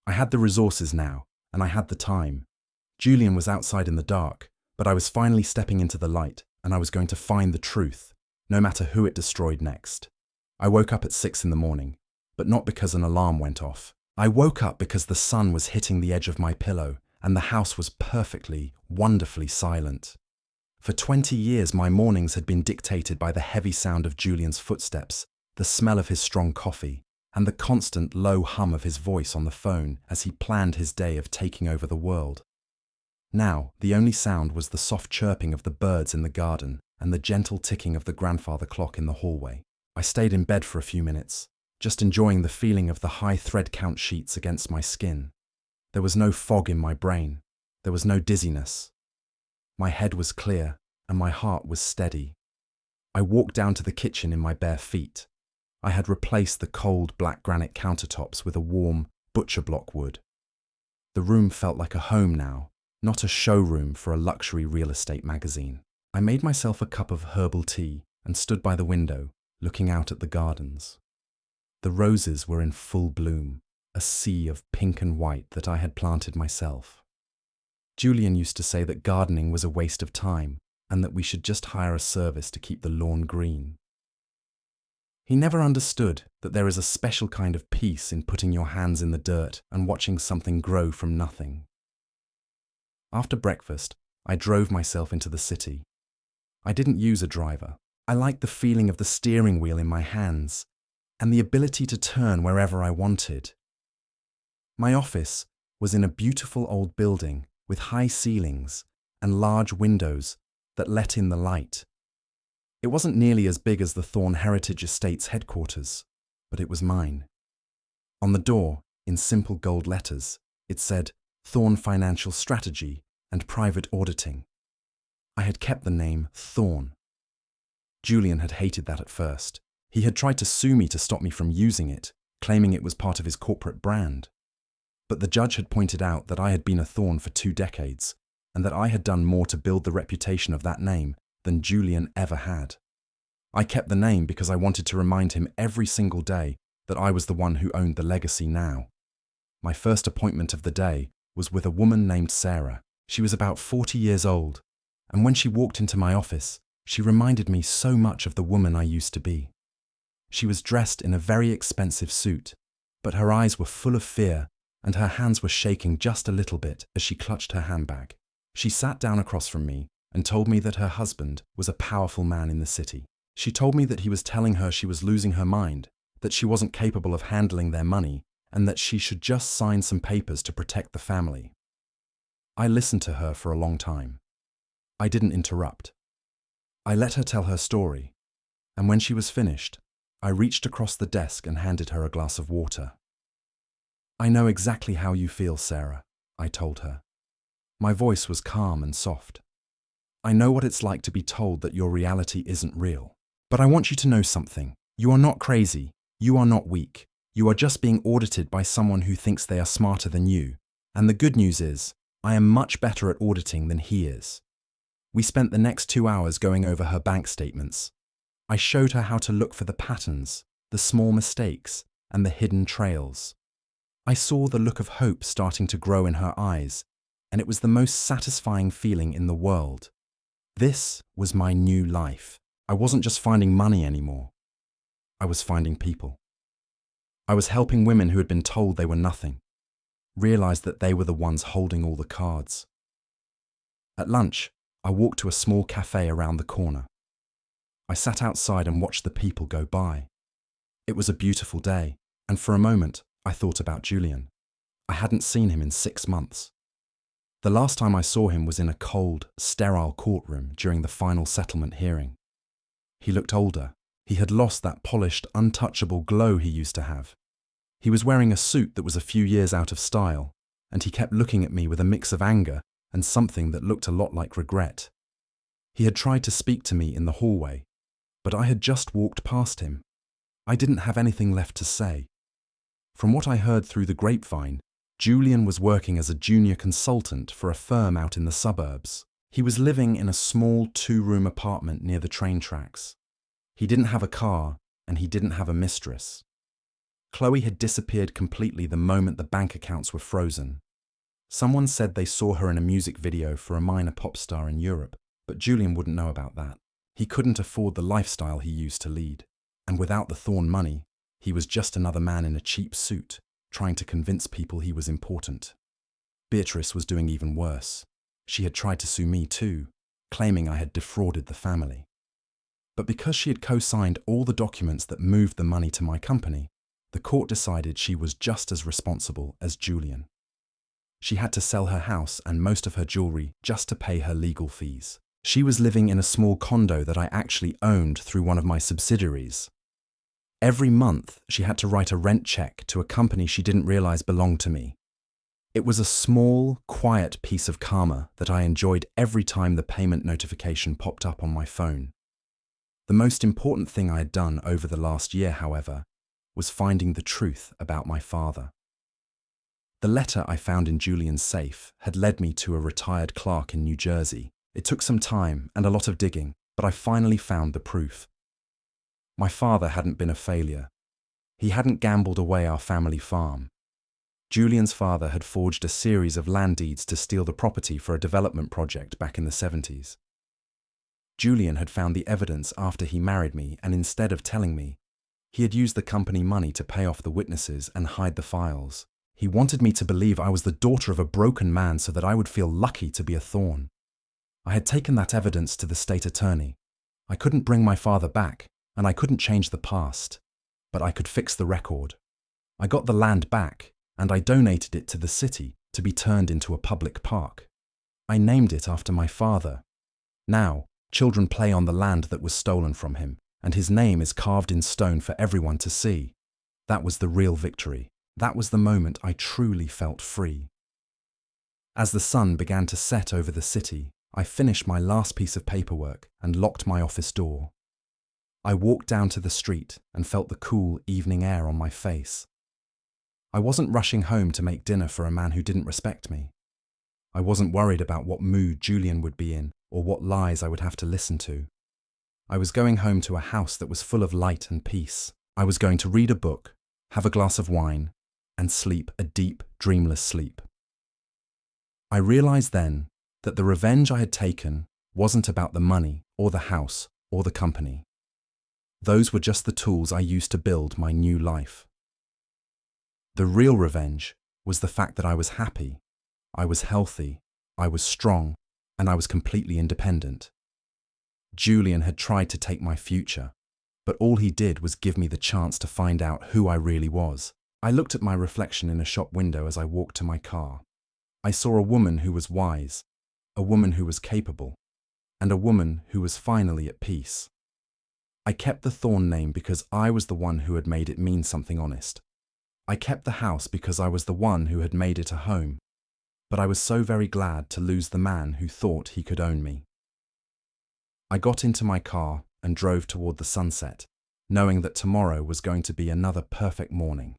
I had the resources now, and I had the time. Julian was outside in the dark, but I was finally stepping into the light, and I was going to find the truth, no matter who it destroyed next. I woke up at 6 in the morning, but not because an alarm went off. I woke up because the sun was hitting the edge of my pillow, and the house was perfectly, wonderfully silent. For 20 years, my mornings had been dictated by the heavy sound of Julian's footsteps, the smell of his strong coffee, and the constant low hum of his voice on the phone as he planned his day of taking over the world. Now, the only sound was the soft chirping of the birds in the garden and the gentle ticking of the grandfather clock in the hallway. I stayed in bed for a few minutes, just enjoying the feeling of the high thread count sheets against my skin. There was no fog in my brain. There was no dizziness. My head was clear, and my heart was steady. I walked down to the kitchen in my bare feet. I had replaced the cold black granite countertops with a warm butcher block wood. The room felt like a home now, not a showroom for a luxury real estate magazine. I made myself a cup of herbal tea and stood by the window, looking out at the gardens. The roses were in full bloom, a sea of pink and white that I had planted myself. Julian used to say that gardening was a waste of time and that we should just hire a service to keep the lawn green. He never understood that there is a special kind of peace in putting your hands in the dirt and watching something grow from nothing. After breakfast, I drove myself into the city. I didn't use a driver. I liked the feeling of the steering wheel in my hands and the ability to turn wherever I wanted. My office was in a beautiful old building with high ceilings and large windows that let in the light. It wasn't nearly as big as the Thorn Heritage Estate's headquarters, but it was mine. On the door, in simple gold letters, it said Thorn Financial Strategy and Private Auditing. I had kept the name Thorn. Julian had hated that at first. He had tried to sue me to stop me from using it, claiming it was part of his corporate brand. But the judge had pointed out that I had been a Thorn for 2 decades, and that I had done more to build the reputation of that name than Julian ever had. I kept the name because I wanted to remind him every single day that I was the one who owned the legacy now. My first appointment of the day was with a woman named Sarah. She was about 40 years old, and when she walked into my office, she reminded me so much of the woman I used to be. She was dressed in a very expensive suit, but her eyes were full of fear and her hands were shaking just a little bit as she clutched her handbag. She sat down across from me and told me that her husband was a powerful man in the city. She told me that he was telling her she was losing her mind, that she wasn't capable of handling their money, and that she should just sign some papers to protect the family. I listened to her for a long time. I didn't interrupt. I let her tell her story, and when she was finished, I reached across the desk and handed her a glass of water. "I know exactly how you feel, Sarah," I told her. My voice was calm and soft. "I know what it's like to be told that your reality isn't real. But I want you to know something. You are not crazy. You are not weak. You are just being audited by someone who thinks they are smarter than you. And the good news is, I am much better at auditing than he is." We spent the next 2 hours going over her bank statements. I showed her how to look for the patterns, the small mistakes, and the hidden trails. I saw the look of hope starting to grow in her eyes, and it was the most satisfying feeling in the world. This was my new life. I wasn't just finding money anymore. I was finding people. I was helping women who had been told they were nothing, realize that they were the ones holding all the cards. At lunch, I walked to a small cafe around the corner. I sat outside and watched the people go by. It was a beautiful day, and for a moment, I thought about Julian. I hadn't seen him in 6 months. The last time I saw him was in a cold, sterile courtroom during the final settlement hearing. He looked older. He had lost that polished, untouchable glow he used to have. He was wearing a suit that was a few years out of style, and he kept looking at me with a mix of anger and something that looked a lot like regret. He had tried to speak to me in the hallway, but I had just walked past him. I didn't have anything left to say. From what I heard through the grapevine, Julian was working as a junior consultant for a firm out in the suburbs. He was living in a small 2-room apartment near the train tracks. He didn't have a car, and he didn't have a mistress. Chloe had disappeared completely the moment the bank accounts were frozen. Someone said they saw her in a music video for a minor pop star in Europe, but Julian wouldn't know about that. He couldn't afford the lifestyle he used to lead. And without the Thorn money, he was just another man in a cheap suit, trying to convince people he was important. Beatrice was doing even worse. She had tried to sue me too, claiming I had defrauded the family. But because she had co-signed all the documents that moved the money to my company, the court decided she was just as responsible as Julian. She had to sell her house and most of her jewelry just to pay her legal fees. She was living in a small condo that I actually owned through one of my subsidiaries. Every month, she had to write a rent check to a company she didn't realize belonged to me. It was a small, quiet piece of karma that I enjoyed every time the payment notification popped up on my phone. The most important thing I had done over the last year, however, was finding the truth about my father. The letter I found in Julian's safe had led me to a retired clerk in New Jersey. It took some time and a lot of digging, but I finally found the proof. My father hadn't been a failure. He hadn't gambled away our family farm. Julian's father had forged a series of land deeds to steal the property for a development project back in the 70s. Julian had found the evidence after he married me, and instead of telling me, he had used the company money to pay off the witnesses and hide the files. He wanted me to believe I was the daughter of a broken man so that I would feel lucky to be a thorn. I had taken that evidence to the state attorney. I couldn't bring my father back, and I couldn't change the past, but I could fix the record. I got the land back, and I donated it to the city to be turned into a public park. I named it after my father. Now, children play on the land that was stolen from him, and his name is carved in stone for everyone to see. That was the real victory. That was the moment I truly felt free. As the sun began to set over the city, I finished my last piece of paperwork and locked my office door. I walked down to the street and felt the cool evening air on my face. I wasn't rushing home to make dinner for a man who didn't respect me. I wasn't worried about what mood Julian would be in or what lies I would have to listen to. I was going home to a house that was full of light and peace. I was going to read a book, have a glass of wine, and sleep a deep, dreamless sleep. I realized then that the revenge I had taken wasn't about the money or the house or the company. Those were just the tools I used to build my new life. The real revenge was the fact that I was happy, I was healthy, I was strong, and I was completely independent. Julian had tried to take my future, but all he did was give me the chance to find out who I really was. I looked at my reflection in a shop window as I walked to my car. I saw a woman who was wise, a woman who was capable, and a woman who was finally at peace. I kept the Thorn name because I was the one who had made it mean something honest. I kept the house because I was the one who had made it a home, but I was so very glad to lose the man who thought he could own me. I got into my car and drove toward the sunset, knowing that tomorrow was going to be another perfect morning.